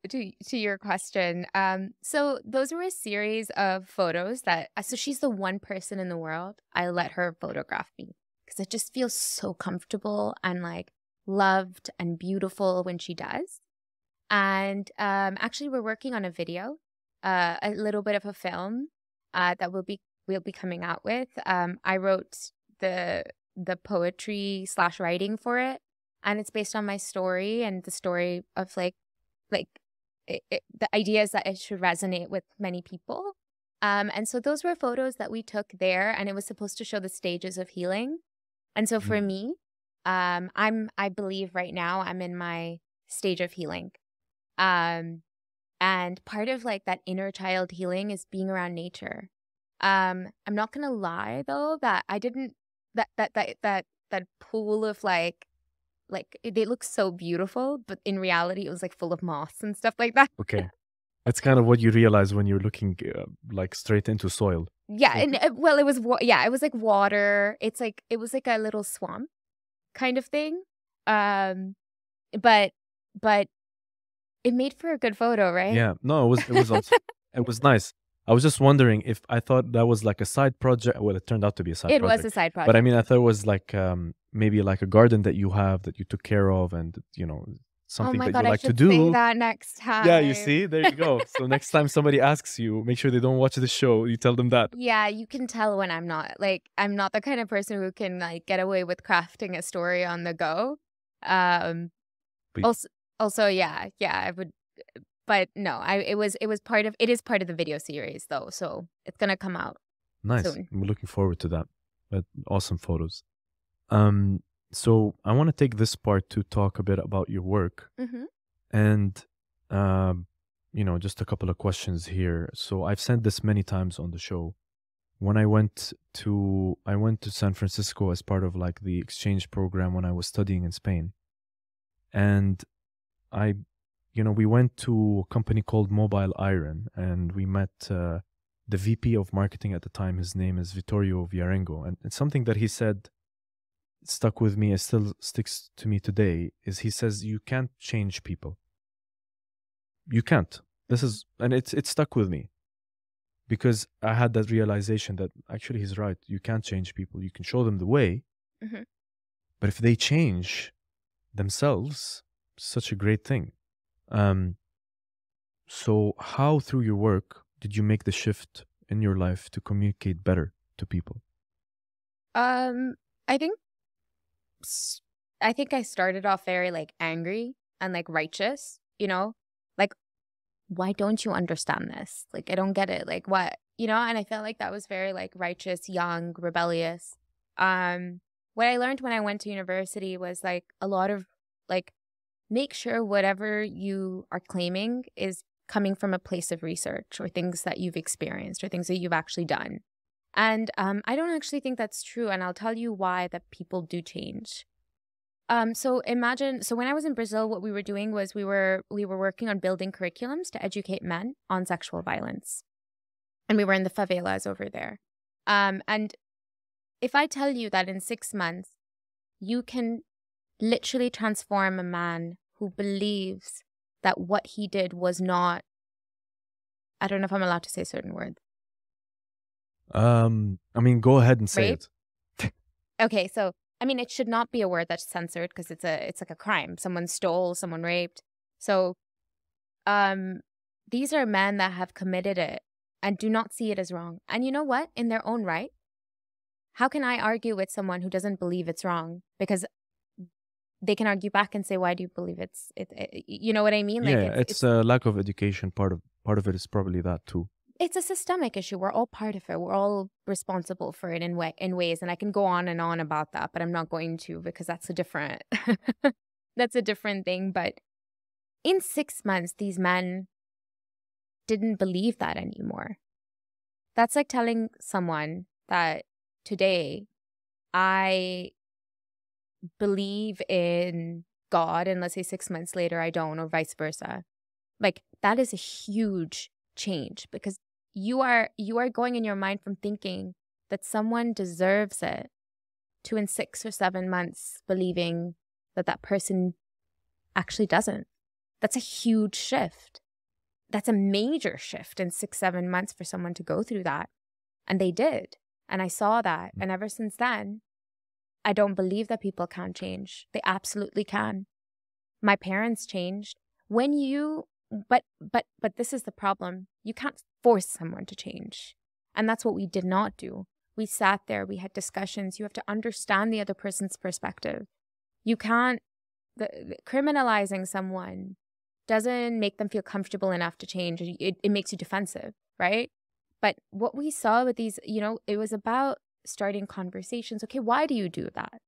your question, so those were a series of photos that, so she's the one person in the world I let her photograph me, because it just feels so comfortable and, like, loved and beautiful when she does. And actually, we're working on a video, a little bit of a film that we'll be coming out with. I wrote the poetry / writing for it. And it's based on my story and the story of, like the idea is that it should resonate with many people. And so those were photos that we took there, and it was supposed to show the stages of healing. And so for me, I believe right now I'm in my stage of healing. And part of, like, that inner child healing is being around nature. I'm not gonna lie though, that I didn't that pool of, like they look so beautiful, but in reality it was, like, full of moss and stuff like that. Okay. That's kind of what you realize when you're looking like straight into soil. Yeah, and well, it was it was like water. It's like, it was like a little swamp kind of thing. But it made for a good photo, right? Yeah. No, it was it was nice. I was just wondering if I thought that was like a side project. Well, it turned out to be a side project. It was a side project. But I mean, I thought it was like maybe like a garden that you have that you took care of, and, you know, something that you like to do. Oh my God, I should say that next time. Yeah, you see? There you go. So next time somebody asks you, make sure they don't watch the show. You tell them that. Yeah, you can tell when I'm not the kind of person who can, like, get away with crafting a story on the go. Also, yeah, I would. But no, it is part of the video series though, so it's gonna come out. Nice. Soon. I'm looking forward to that. But awesome photos. So I want to take this part to talk a bit about your work. Mm-hmm. And, just a couple of questions here. So I've said this many times on the show. When I went to San Francisco as part of like the exchange program when I was studying in Spain. And we went to a company called Mobile Iron, and we met the VP of marketing at the time. His name is Vittorio Viarengo. And it's something that he said stuck with me, it still sticks to me today, is he says, you can't change people. You can't. And it stuck with me because I had that realization that actually he's right. You can't change people. You can show them the way, Mm-hmm. but if they change themselves, such a great thing. So how through your work did you make the shift in your life to communicate better to people? I think I started off very like angry and like righteous, like, why don't you understand this? Like, I don't get it. Like, what, and I felt like that was very like righteous, young, rebellious. What I learned when I went to university was like a lot of like, make sure whatever you are claiming is coming from a place of research or things that you've experienced or things that you've actually done. And I don't actually think that's true. And I'll tell you why that people do change. So when I was in Brazil, what we were doing was we were working on building curriculums to educate men on sexual violence. And we were in the favelas over there. And if I tell you that in 6 months, you can literally transform a man who believes that what he did was not, I don't know if I'm allowed to say certain words. Go ahead and say it. Okay, so it should not be a word that's censored because it's like a crime. Someone stole, someone raped. So, these are men that have committed it and do not see it as wrong. And you know what? In their own right, how can I argue with someone who doesn't believe it's wrong? Because they can argue back and say, "Why do you believe it's you know what I mean?" Like it's a lack of education. Part of it is probably that too. It's a systemic issue. We're all part of it. We're all responsible for it in ways. And I can go on and on about that, but I'm not going to because that's a different thing. But in 6 months, these men didn't believe that anymore. That's like telling someone that today I believe in God and let's say 6 months later I don't, or vice versa. Like that is a huge change because you are going in your mind from thinking that someone deserves it to in 6 or 7 months believing that person actually doesn't. That's a huge shift. That's a major shift in 6-7 months for someone to go through that. And they did. And I saw that. And ever since then, I don't believe that people can't change. They absolutely can. My parents changed. But this is the problem. You can't force someone to change. And that's what we did not do. We sat there, we had discussions. You have to understand the other person's perspective. You can't, criminalizing someone doesn't make them feel comfortable enough to change. It makes you defensive, right? But what we saw with these, it was about starting conversations. Okay, why do you do that?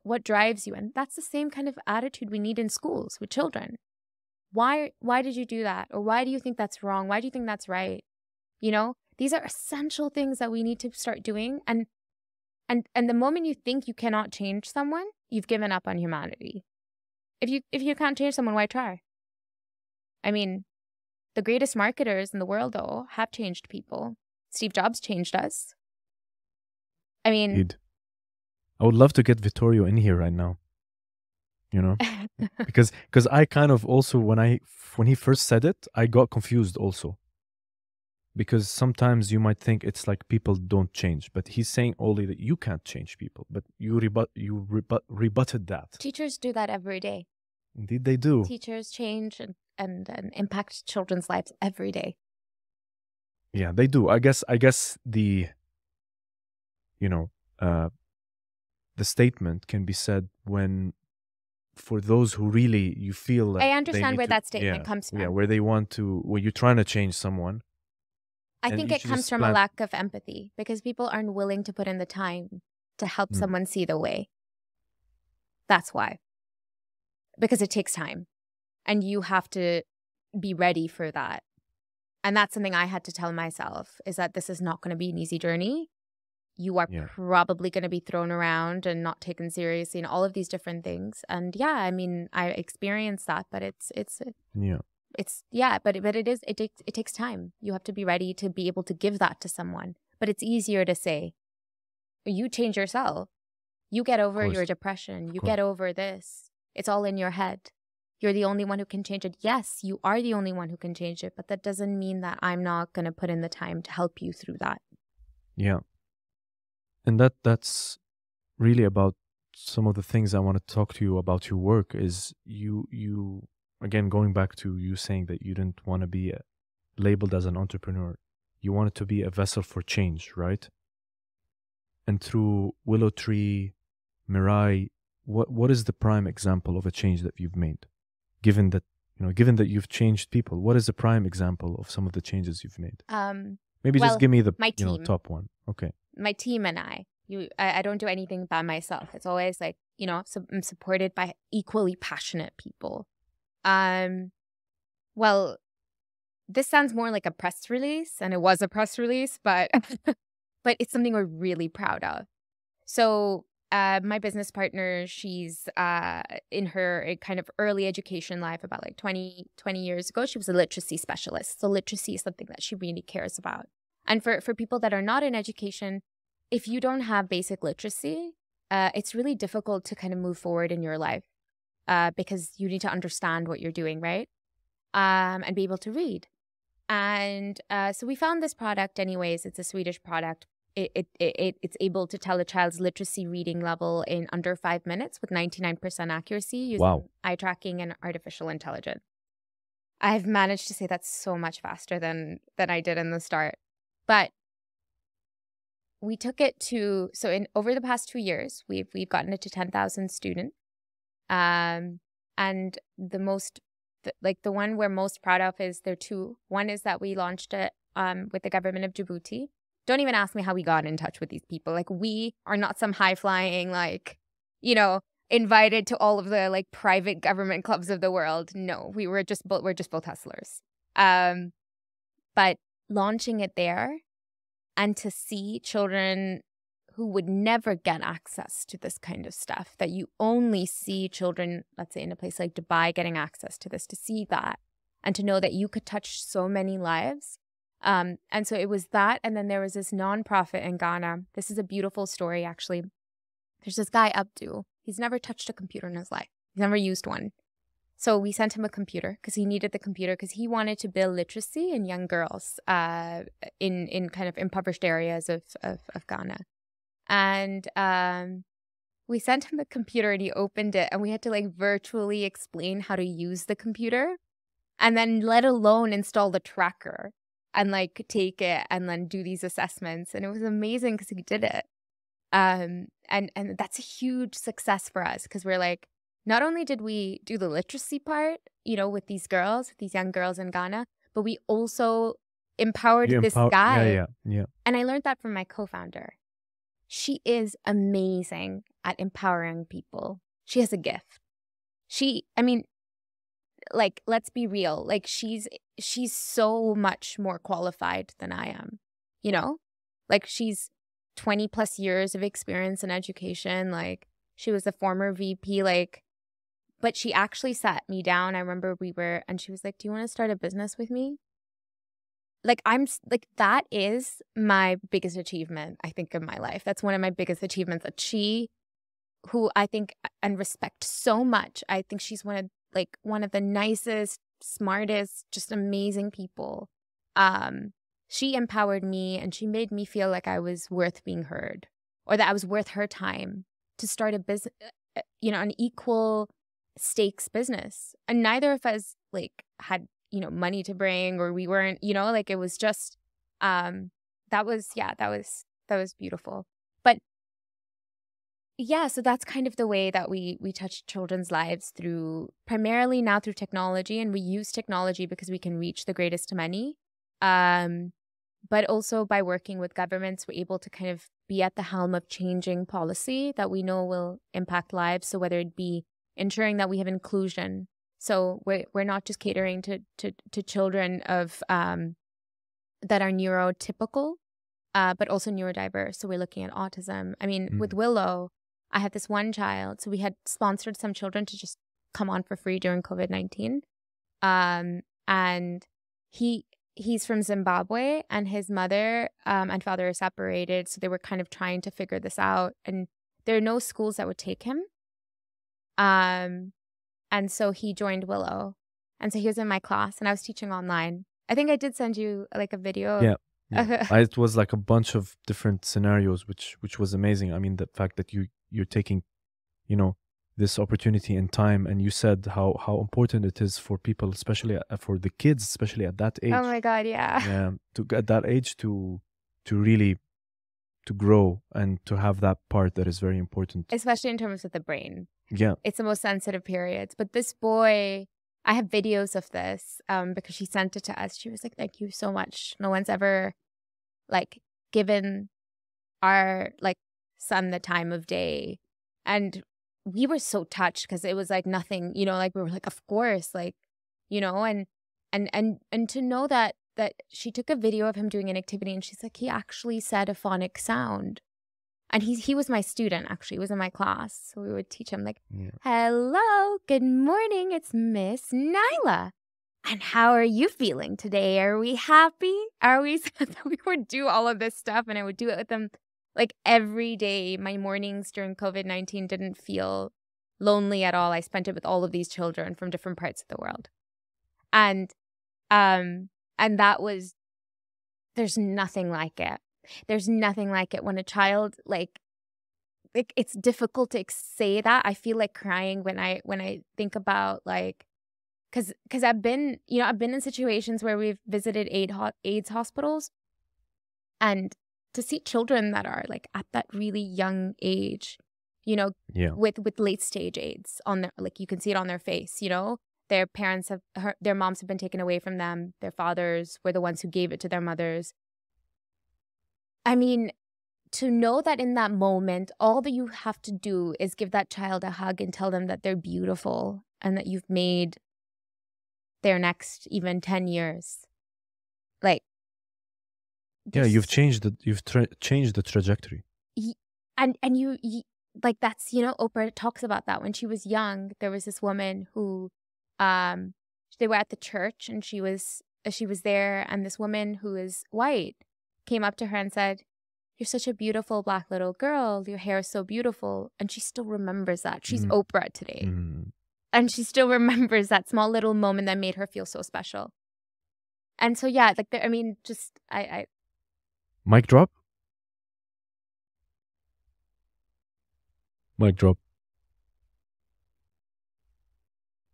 What drives you? And that's the same kind of attitude we need in schools with children. Why did you do that? Or why do you think that's wrong? Why do you think that's right? These are essential things that we need to start doing. And the moment you think you cannot change someone, you've given up on humanity. If you can't change someone, why try? The greatest marketers in the world, though, have changed people. Steve Jobs changed us. Indeed. I would love to get Vittorio in here right now. Because I kind of also when he first said it, I got confused also. Because sometimes you might think it's like people don't change, but he's saying only that you can't change people. But you rebutted that. Teachers do that every day. Indeed, they do. Teachers change and impact children's lives every day. Yeah, they do. I guess the the statement can be said when, for those who really you feel like I understand where that statement comes from. Yeah, where you're trying to change someone. I think it comes from a lack of empathy because people aren't willing to put in the time to help someone see the way. That's why. Because it takes time and you have to be ready for that. And that's something I had to tell myself, is that this is not going to be an easy journey. You are probably going to be thrown around and not taken seriously and all of these different things. And yeah, I mean, I experienced that, but it takes time. You have to be ready to be able to give that to someone. But it's easier to say, you change yourself. You get over your depression. You get over this. It's all in your head. You're the only one who can change it. Yes, you are the only one who can change it, but that doesn't mean that I'm not going to put in the time to help you through that. Yeah. And that's really about some of the things I want to talk to you about your work. Is you again, going back to you saying that you didn't want to be labeled as an entrepreneur. You wanted to be a vessel for change, right? And through Willow Tree, Mirai, what is the prime example of a change that you've made? Given that you've changed people, what is the prime example of some of the changes you've made? Maybe just give me the top one. Okay. My team and I don't do anything by myself. It's always like, I'm supported by equally passionate people. Well, this sounds more like a press release, and it was a press release, but but it's something we're really proud of. So my business partner, she's in her kind of early education life, about like 20 years ago, she was a literacy specialist. So literacy is something that she really cares about. And for people that are not in education, if you don't have basic literacy, it's really difficult to kind of move forward in your life because you need to understand what you're doing, right? And be able to read. And so we found this product anyways. It's a Swedish product. It's able to tell a child's literacy reading level in under 5 minutes with 99% accuracy using eye tracking and artificial intelligence. I've managed to say that's so much faster than I did in the start. But we took it to, over the past 2 years, we've gotten it to 10,000 students. And the one we're most proud of is there are two. One is that we launched it with the government of Djibouti. Don't even ask me how we got in touch with these people. Like, we are not some high-flying, invited to all of the private government clubs of the world. No, we're just both hustlers. But launching it there and to see children who would never get access to this kind of stuff, that you only see children, let's say in a place like Dubai, getting access to this, to see that and to know that you could touch so many lives. And so it was that. And then there was this nonprofit in Ghana. This is a beautiful story, actually. There's this guy, Abdul. He's never touched a computer in his life. He's never used one. So we sent him a computer because he needed the computer because he wanted to build literacy in young girls in kind of impoverished areas of Ghana. And we sent him the computer and he opened it and we had to virtually explain how to use the computer and then let alone install the tracker and take it and then do these assessments. And it was amazing because he did it. And that's a huge success for us because we're not only did we do the literacy part, with these young girls in Ghana, but we also empowered this guy. Yeah. And I learned that from my co-founder. She is amazing at empowering people. She has a gift. Let's be real. She's so much more qualified than I am, she's 20 plus years of experience in education. She was a former VP, but she actually sat me down. I remember and she was like, do you want to start a business with me? That is my biggest achievement, I think, in my life. That's one of my biggest achievements. That she, who I think and respect so much, I think she's one of the nicest, smartest, just amazing people. She empowered me and she made me feel like I was worth being heard, or that I was worth her time to start a business, an equal stakes business. And neither of us had money to bring, or we weren't, it was just, that was beautiful. But yeah, so that's kind of the way that we touch children's lives primarily now through technology, and we use technology because we can reach the greatest many. But also by working with governments, we're able to kind of be at the helm of changing policy that we know will impact lives. So whether it be ensuring that we have inclusion, so we're not just catering to children of that are neurotypical, but also neurodiverse. So we're looking at autism. I mean, with Willow, I had this one child. So we had sponsored some children to just come on for free during COVID-19. And he's from Zimbabwe, and his mother and father are separated. So they were kind of trying to figure this out. And there are no schools that would take him. And so he joined Willow. And so he was in my class, and I was teaching online. I think I did send you like a video. Yeah. It was like a bunch of different scenarios, which was amazing. I mean, the fact that you're taking, this opportunity in time, and you said how important it is for people, especially for the kids, especially at that age. Oh my God, yeah. Yeah, at that age to really to grow and to have that part that is very important, especially in terms of the brain. Yeah, it's the most sensitive periods. But this boy, I have videos of this because she sent it to us. She was like, "Thank you so much. No one's ever like given our like son the time of day." And we were so touched because it was like nothing, like we were like, of course, like, and to know that she took a video of him doing an activity, and she's like, he actually said a phonic sound. And he was my student, actually. He was in my class. So we would teach him like, hello, good morning. It's Miss Nyla. And how are you feeling today? Are we happy? Are we? We would do all of this stuff, and I would do it with them like every day. My mornings during COVID-19 didn't feel lonely at all. I spent it with all of these children from different parts of the world. And that was, there's nothing like it. There's nothing like it when a child like it's difficult to say that. I feel like crying when I think about like, because I've been in situations where we've visited AIDS hospitals, and to see children that are like at that really young age, with late stage AIDS on their, like you can see it on their face, their parents their moms have been taken away from them. Their fathers were the ones who gave it to their mothers. I mean, to know that in that moment, all that you have to do is give that child a hug and tell them that they're beautiful and that you've made their next even 10 years. Like, yeah, you've changed the trajectory. And you like that's, Oprah talks about that. When she was young, there was this woman who, they were at the church, and she was there, and this woman who is white came up to her and said, "You're such a beautiful black little girl. Your hair is so beautiful." And she still remembers that. She's Oprah today. And she still remembers that small little moment that made her feel so special. And so, yeah, like, I Mic drop? Mic drop.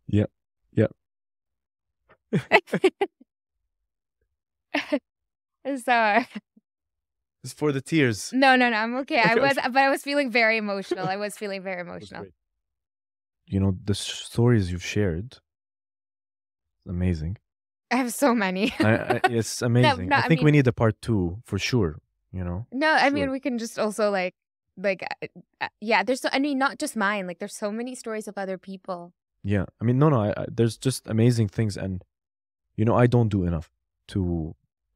Yeah. Yeah. So it's for the tears. No, I'm okay. I was feeling very emotional. The stories you've shared, amazing. I have so many. It's amazing. I think we need a part 2 for sure. No, I mean, we can just also there's not just mine. Like, there's so many stories of other people. Yeah, I mean, no, there's just amazing things, and I don't do enough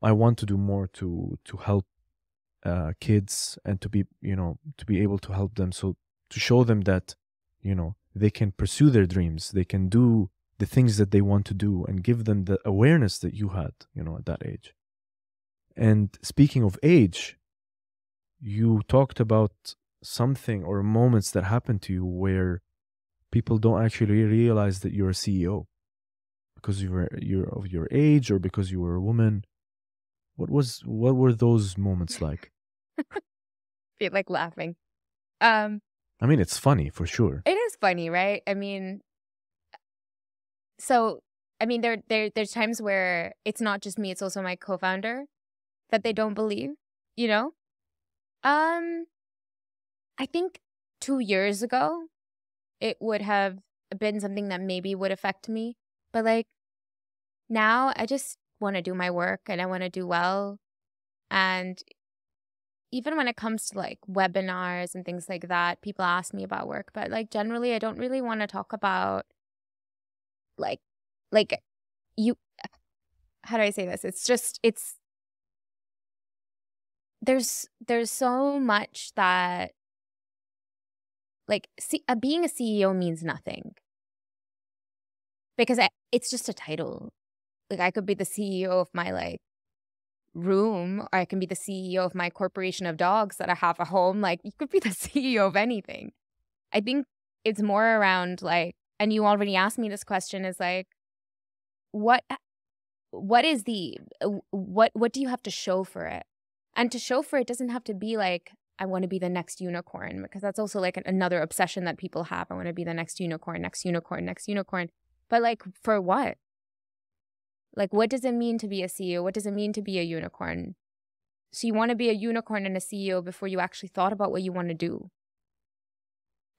I want to do more to help kids, and to be able to help them, so to show them that they can pursue their dreams, they can do the things that they want to do, and give them the awareness that you had at that age. And speaking of age, you talked about something or moments that happened to you where people don't actually realize that you're a CEO because you're of your age, or because you were a woman. What were those moments like? I feel like laughing. I mean, it's funny for sure. It is funny, right? I mean, there's times where it's not just me, it's also my co-founder that they don't believe, I think 2 years ago, it would have been something that maybe would affect me. But like now, I just want to do my work, and I want to do well. And even when it comes to like webinars and things like that, people ask me about work, but like generally I don't really want to talk about like you, how do I say this? There's so much that like being a CEO means nothing because it's just a title. Like I could be the CEO of my like room, or I can be the CEO of my corporation of dogs that I have at home. Like you could be the CEO of anything. I think it's more around like, and you already asked me this question, is like, what is the what do you have to show for it? And to show for it doesn't have to be like, I want to be the next unicorn, because that's also like another obsession that people have. I want to be the next unicorn, next unicorn, next unicorn. But like, for what? Like, what does it mean to be a CEO? What does it mean to be a unicorn? So you want to be a unicorn and a CEO before you actually thought about what you want to do.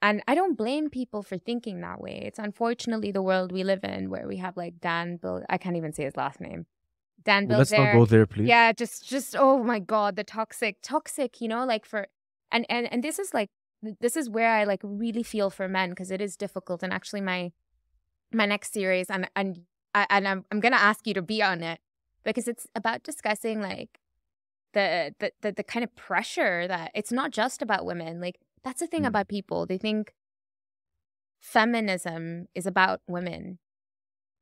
And I don't blame people for thinking that way. It's unfortunately the world we live in, where we have like I can't even say his last name. Dan Well, let's not Bilzerian. go there, please. Yeah, just oh my God, the toxic, you know, like for and this is where I like really feel for men, because it is difficult. And actually my next series, and I'm gonna ask you to be on it, because it's about discussing like the kind of pressure that it's not just about women. Like that's the thing about people. They think feminism is about women.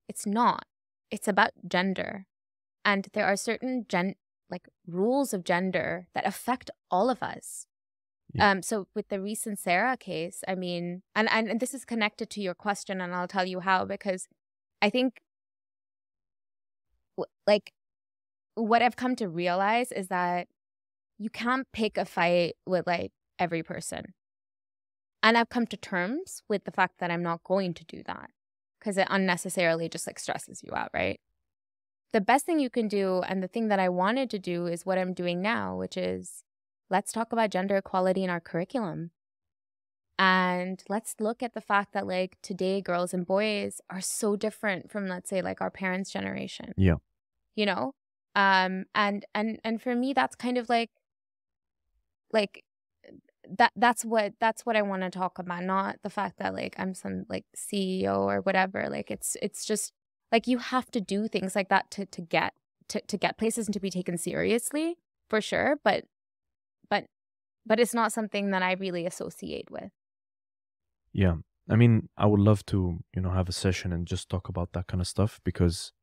It's not. It's about gender. And there are certain rules of gender that affect all of us. Yeah. So with the recent Sarah case, I mean, and this is connected to your question, and I'll tell you how, because I think like what I've come to realize is that you can't pick a fight with like every person. And I've come to terms with the fact that I'm not going to do that, because it unnecessarily just like stresses you out, right? The best thing you can do, and the thing that I wanted to do, is what I'm doing now, which is let's talk about gender equality in our curriculum. And let's look at the fact that like today girls and boys are so different from, let's say, like our parents' generation. Yeah. You know? And for me, that's kind of like that's what I want to talk about, not the fact that like I'm some like CEO or whatever. Like it's just like you have to do things like that to get places and to be taken seriously, for sure. But it's not something that I really associate with. Yeah. I mean, I would love to, have a session and just talk about that kind of stuff, because,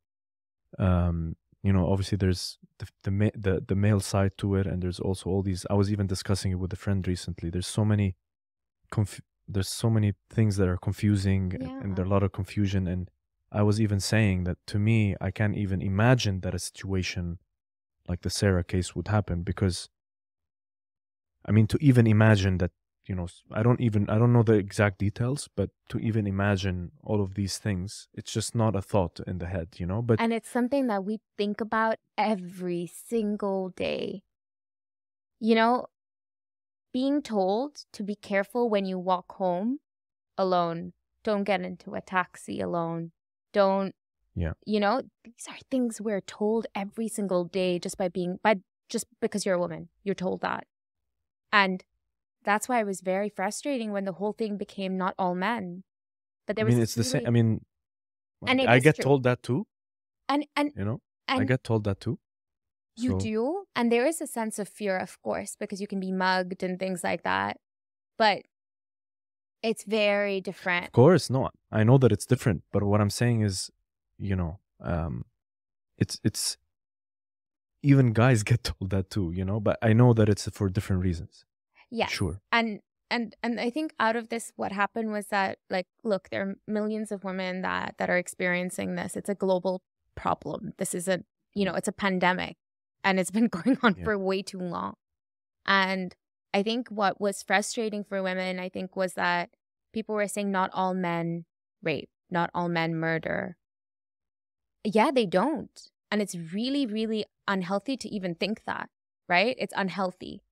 obviously there's the male side to it, and there's also all these. I was even discussing it with a friend recently. There's so many things that are confusing, and there's a lot of confusion. And I was even saying that, to me, I can't even imagine that a situation like the Sarah case would happen, because, I mean, to even imagine that, I don't know the exact details, but to even imagine all of these things, it's just not a thought in the head, but. And it's something that we think about every single day. Being told to be careful when you walk home alone. Don't get into a taxi alone. Don't, these are things we're told every single day just because you're a woman. You're told that. And that's why it was very frustrating when the whole thing became not all men. But there it's the same. I mean, I get told that too. And I get told that too. You do? And there is a sense of fear, of course, because you can be mugged and things like that. But it's very different. Of course, no. I know that it's different. But what I'm saying is, it's even guys get told that too, but I know that it's for different reasons. Yeah. Sure. And I think out of this, what happened was that, like, look, there are millions of women that are experiencing this. It's a global problem. This is it's a pandemic, and it's been going on for way too long. And I think what was frustrating for women, was that people were saying not all men rape, not all men murder. Yeah, they don't. And it's really, really unhealthy to even think that, right? It's unhealthy.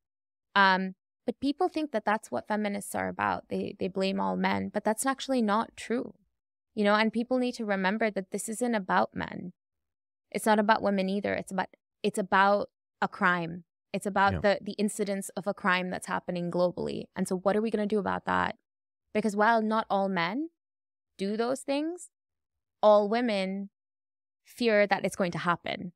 But people think that that's what feminists are about. They blame all men, but that's actually not true. And people need to remember that this isn't about men. It's not about women either. It's about a crime. It's about Yeah. the incidence of a crime that's happening globally. And so what are we going to do about that? Because while not all men do those things, all women fear that it's going to happen.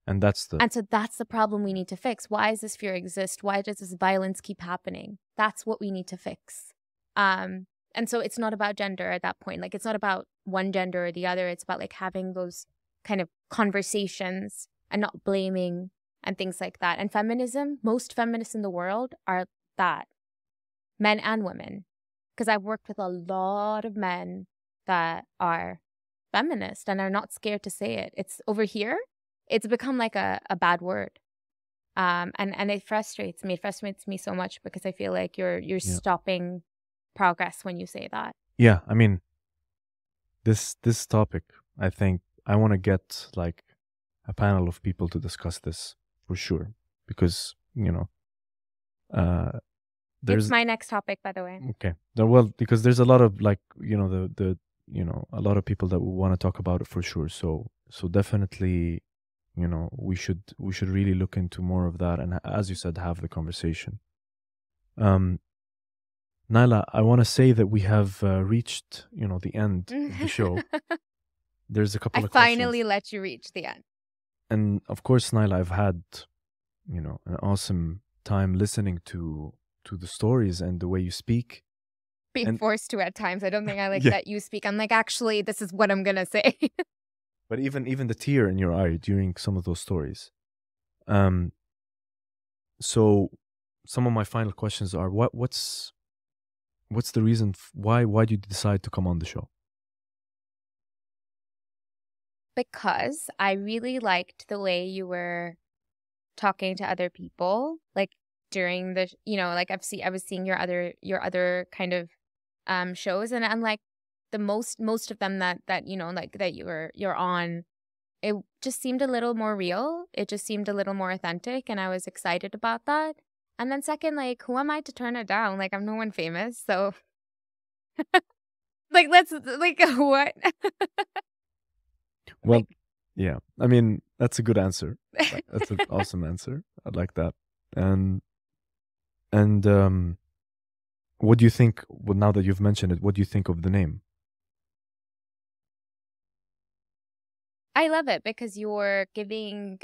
And so that's the problem we need to fix. Why does this fear exist? Why does this violence keep happening? That's what we need to fix. And so it's not about gender at that point. Like, it's not about one gender or the other. It's about like having those kind of conversations and not blaming and things like that. And feminism, most feminists in the world are that, men and women. Because I've worked with a lot of men that are feminist and are not scared to say it. It's over here, it's become like a bad word. And it frustrates me. It frustrates me so much because I feel like you're stopping progress when you say that. Yeah, I mean, this topic, I think I want to get like a panel of people to discuss this for sure, because it's my next topic, by the way. Okay, well, because there's a lot of like the a lot of people that will want to talk about it for sure. So definitely, we should really look into more of that, and as you said, have the conversation. Nyla, I want to say that we have reached the end of the show. There's a couple of questions. I finally let you reach the end. And of course, Nyla, I've had an awesome time listening to the stories and the way you speak. Being forced to at times. I don't think I like that you speak. I'm like, actually, this is what I'm going to say. But even the tear in your eye during some of those stories. So some of my final questions are, what's the reason why did you decide to come on the show? Because I really liked the way you were talking to other people, like during the like I was seeing your other kind of shows, and unlike the most of them that like that you're on, it just seemed a little more real. It just seemed a little more authentic, and I was excited about that. And then second, like, who am I to turn it down? Like, I'm no one famous, so like, let's like what? Well, yeah, I mean, that's a good answer. That's an awesome answer. I like that. And what do you think? Well, now that you've mentioned it, what do you think of the name? I love it because you're giving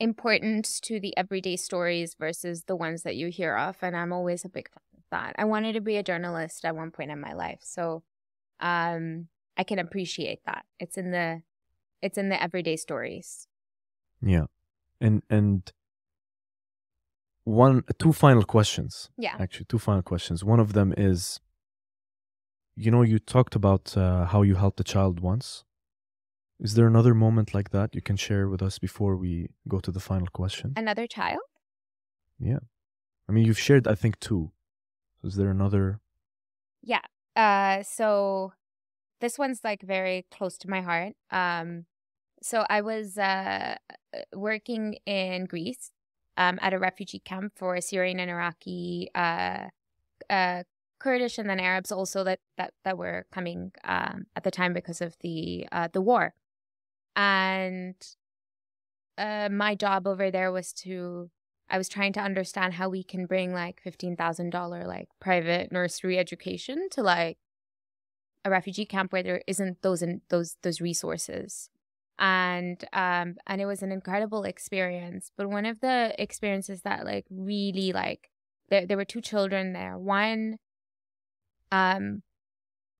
importance to the everyday stories versus the ones that you hear of, and I'm always a big fan of that. I wanted to be a journalist at one point in my life, so I can appreciate that. It's in the everyday stories. Yeah. And two final questions. Yeah. Actually, two final questions. One of them is, you talked about how you helped a child once. Is there another moment like that you can share with us before we go to the final question? Another child? Yeah. I mean, you've shared, I think, two. Is there another? Yeah. So this one's like very close to my heart. So I was working in Greece at a refugee camp for Syrian and Iraqi Kurdish and then Arabs also that were coming at the time because of the war. And my job over there was I was trying to understand how we can bring like $15,000 like private nursery education to like a refugee camp where there isn't those resources. And it was an incredible experience. But one of the experiences that like really like there were two children there. One, so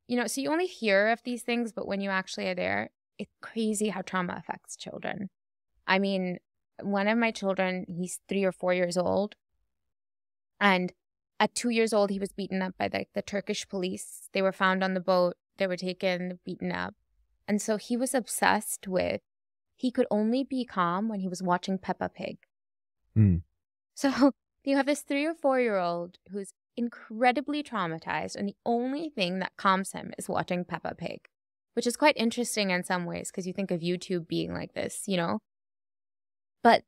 you only hear of these things, but when you actually are there, it's crazy how trauma affects children. I mean, one of my children, he's 3 or 4 years old. And at 2 years old, he was beaten up by the Turkish police. They were found on the boat. They were taken, beaten up. And so he was obsessed with, he could only be calm when he was watching Peppa Pig. Mm. So you have this 3 or 4-year-old who's incredibly traumatized, and the only thing that calms him is watching Peppa Pig, which is quite interesting in some ways because you think of YouTube being like this, But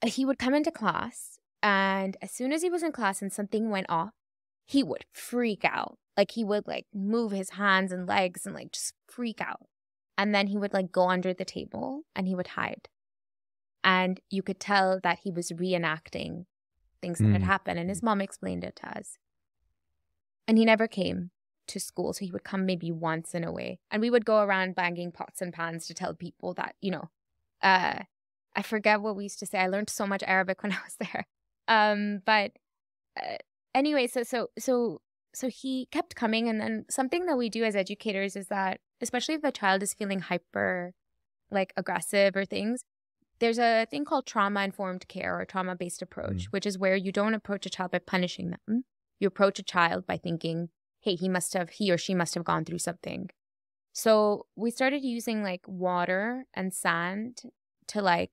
he would come into class, and as soon as he was in class and something went off, he would freak out. Like he would like move his hands and legs and like just freak out. And then he would like go under the table and he would hide. And you could tell that he was reenacting things that had happened. And his mom explained it to us. And he never came to school. So he would come maybe once in a way. And we would go around banging pots and pans to tell people that, you know, I forget what we used to say. I learned so much Arabic when I was there. But anyway, so he kept coming. And then something that we do as educators is that, especially if the child is feeling hyper, like aggressive or things, there's a thing called trauma-informed care or trauma-based approach, which is where you don't approach a child by punishing them. You approach a child by thinking, hey, he or she must have gone through something. So we started using like water and sand to like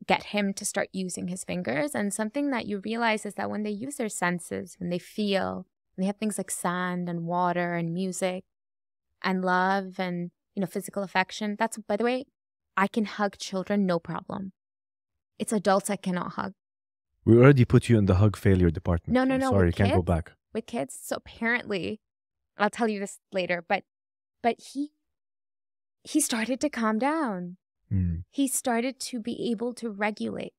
get him to start using his fingers. And something that you realize is that when they use their senses, when they feel, when they have things like sand and water and music and love and, you know, physical affection. That's, by the way, I can hug children, no problem. It's adults I cannot hug. We already put you in the hug failure department. No. Sorry, you can't go back. With kids, so apparently, I'll tell you this later, but he started to calm down. He started to be able to regulate.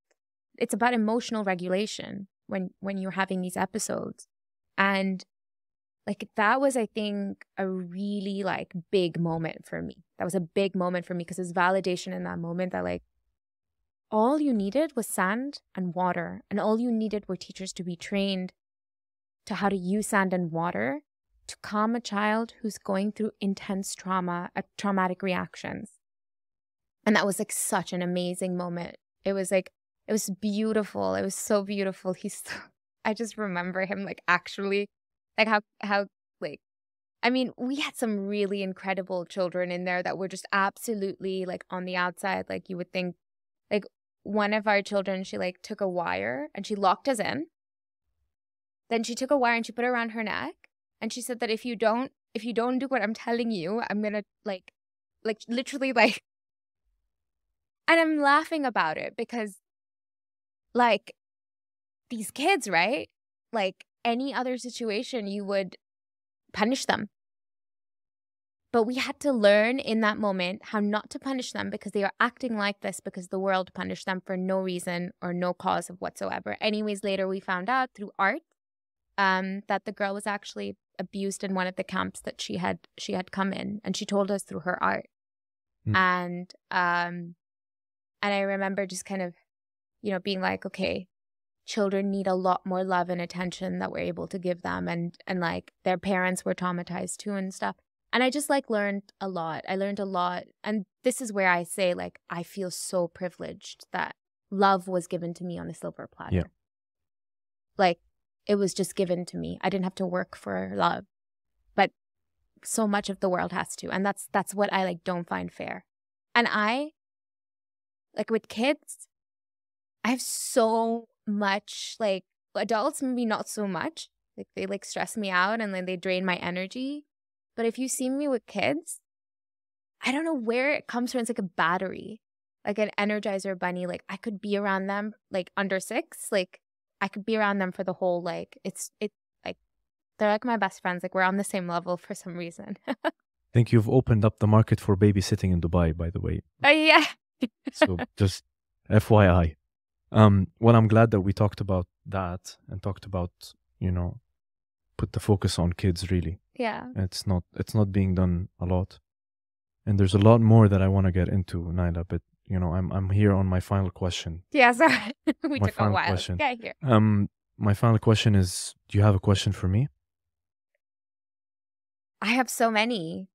It's about emotional regulation when you're having these episodes. And like that was, I think, a really like big moment for me. That was a big moment for me because it's validation in that moment that like all you needed was sand and water, and all you needed were teachers to be trained to how to use sand and water to calm a child who's going through intense trauma, traumatic reactions. And that was like such an amazing moment. It was like, it was beautiful. It was so beautiful. I just remember him like actually, like how like, I mean, we had some really incredible children in there that were just absolutely like on the outside. Like you would think, like one of our children, she like took a wire and she locked us in. Then she took a wire and she put it around her neck. And she said that if you don't do what I'm telling you, I'm going to like literally like, and I'm laughing about it because like these kids, right? Like any other situation, you would punish them. But we had to learn in that moment how not to punish them because they are acting like this because the world punished them for no reason or no cause of whatsoever. Anyways, later we found out through art that the girl was actually abused in one of the camps that she had come in, and she told us through her art. And I remember just kind of, you know, being like, okay, children need a lot more love and attention that we're able to give them, and like their parents were traumatized too and stuff. And I just like learned a lot. I learned a lot. And this is where I say like I feel so privileged that love was given to me on a silver platter. Yeah. Like it was just given to me. I didn't have to work for love. But so much of the world has to. And that's what I like don't find fair. And I like with kids, I have so much, like adults maybe not so much. Like they like stress me out and then they drain my energy. But if you see me with kids, I don't know where it comes from. It's like a battery, like an Energizer bunny. Like I could be around them like under 6. Like I could be around them for the whole, like it's like they're like my best friends. Like we're on the same level for some reason. I think you've opened up the market for babysitting in Dubai, by the way. Yeah. So just FYI. Well, I'm glad that we talked about that and talked about, you know, put the focus on kids really. Yeah. It's not being done a lot. And there's a lot more that I want to get into, Nyla, but you know, I'm here on my final question. Yeah, sorry. We My took a final while question. to get here. My final question is, do you have a question for me? I have so many.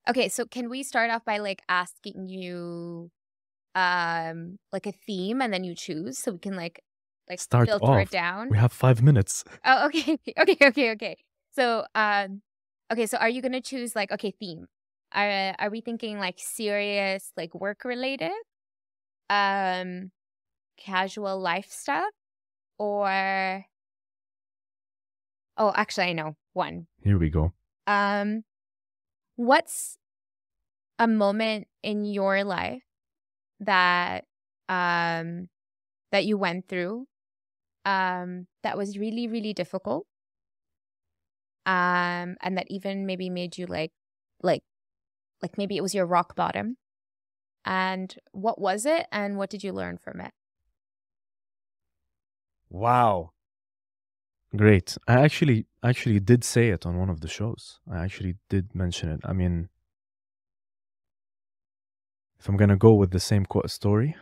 Okay, so can we start off by like asking you like a theme and then you choose so we can like Start filter off. it down? We have 5 minutes. Oh, okay. Okay. So okay, so are you gonna choose like, okay, theme? Are we thinking like serious, like work related? Casual life stuff? Or oh, actually I know one. Here we go. What's a moment in your life that that you went through that was really, really difficult, and that even maybe made you like maybe it was your rock bottom. And what was it, and what did you learn from it? Wow. Great. I actually did say it on one of the shows. I actually did mention it. I mean, if I'm gonna go with the same story,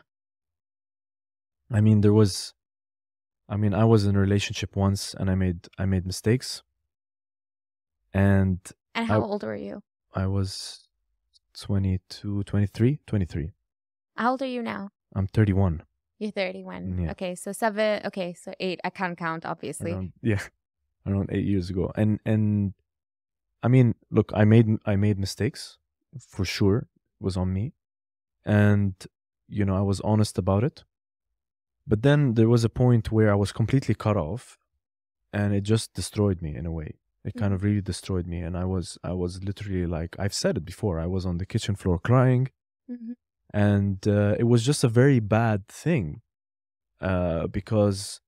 I mean, I was in a relationship once, and I made mistakes. And how old were you? I was 22, 23. How old are you now? I'm 31. You're 31. Yeah. Okay, so 7. Okay, so 8. I can't count, obviously. Around 8 years ago. And I mean, look, I made mistakes, for sure. It was on me. And, I was honest about it. But then there was a point where I was completely cut off, and it just destroyed me in a way. It kind of really destroyed me. And I was literally, like, I've said it before, I was on the kitchen floor crying. Mm-hmm. And it was just a very bad thing, because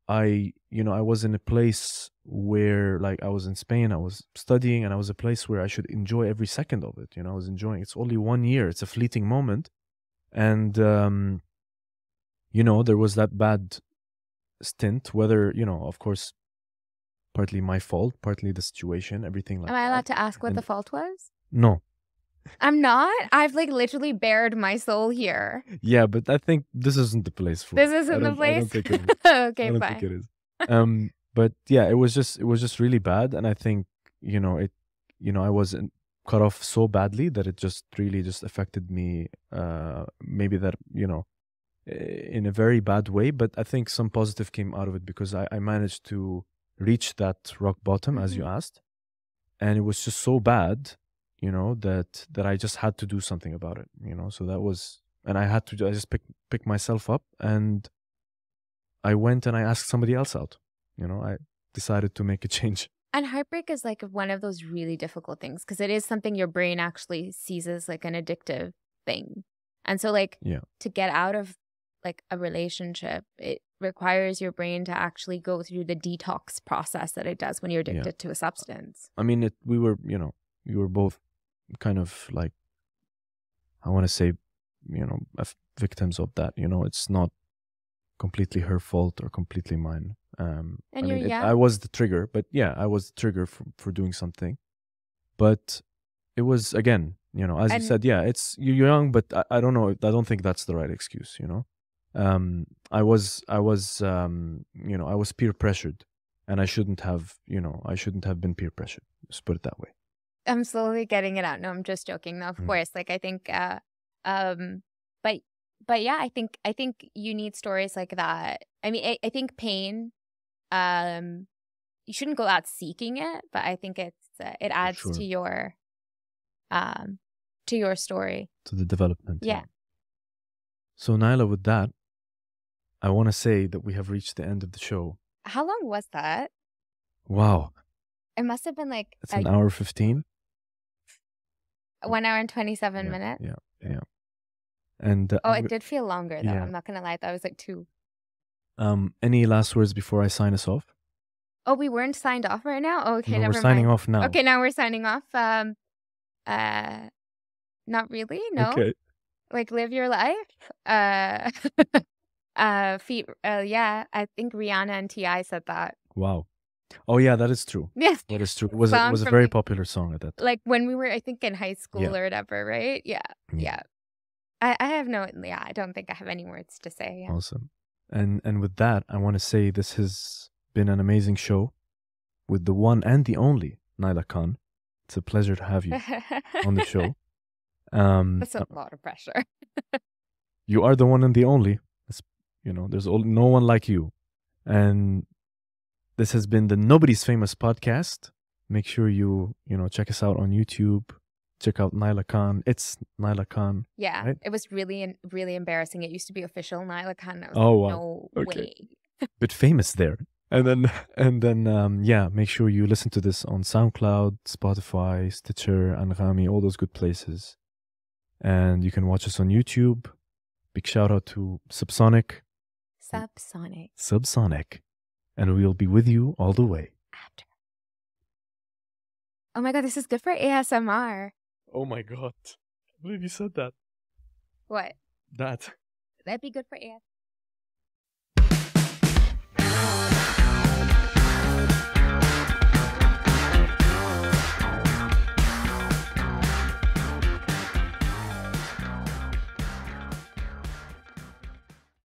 I was in a place where, like, I was in Spain, I was studying, and I was a place where I should enjoy every second of it. I was enjoying. It's only 1 year. It's a fleeting moment. And, there was that bad stint, whether, of course, partly my fault, partly the situation, everything like that. Am I allowed to ask what the fault was? No. I'm not. I've like literally bared my soul here. Yeah, but I think this isn't the place for this. Isn't the place? I don't think it is. Okay, I don't fine. think it is. But yeah, it was just really bad, and I think I was cut off so badly that it just really just affected me. Maybe that in a very bad way, but I think some positive came out of it, because I managed to reach that rock bottom, as you asked, and it was just so bad. That I just had to do something about it, so that was, and I just pick myself up, and I went and I asked somebody else out, I decided to make a change. And heartbreak is like one of those really difficult things, because it is something your brain actually sees as like an addictive thing. And so like to get out of like a relationship, it requires your brain to actually go through the detox process that it does when you're addicted to a substance. I mean, we were both kind of like, I want to say, victims of that. It's not completely her fault or completely mine. I was the trigger, but I was the trigger for doing something. But it was, again, as you said, it's, you're young, but I don't know. I don't think that's the right excuse. I was peer pressured, and I shouldn't have been peer pressured. Let's put it that way. I'm slowly getting it out. No, I'm just joking. No, of course. Like, I think, but yeah, I think you need stories like that. I mean, I think pain, you shouldn't go out seeking it, but I think it adds to your story, to the development. Yeah. So Nyla, with that, I want to say that we have reached the end of the show. How long was that? Wow. It must have been like it's an hour 15. 1 hour and 27 minutes. Yeah. And it did feel longer though. I'm not gonna lie. That was like 2. Any last words before I sign us off? Oh, we weren't signed off right now? Oh, okay, no, never we're signing mind. off now. Okay, now we're signing off. Not really. No. Okay. Like, live your life. I think Rihanna and T.I. said that. Wow. Oh yeah, that is true. Yes, that is true. It was a very popular song at that time. Like when we were, I think, in high school or whatever, right? Yeah. I have I don't think I have any words to say. Yeah. Awesome. And with that, I want to say this has been an amazing show with the one and the only Nyla Khan. It's a pleasure to have you on the show. That's a lot of pressure. You are the one and the only. There's no one like you. And this has been the Nobody's Famous podcast. Make sure you check us out on YouTube. Check out Nyla Khan. It's Nyla Khan. Yeah, right? It was really, really embarrassing. It used to be official Nyla Khan. I was no way. But famous there. And then, make sure you listen to this on SoundCloud, Spotify, Stitcher, Anghami, all those good places. And you can watch us on YouTube. Big shout out to Subsonic. Subsonic. And we'll be with you all the way. After. Oh my God, this is good for ASMR. Oh my God. I believe you said that. What? That. That'd be good for ASMR.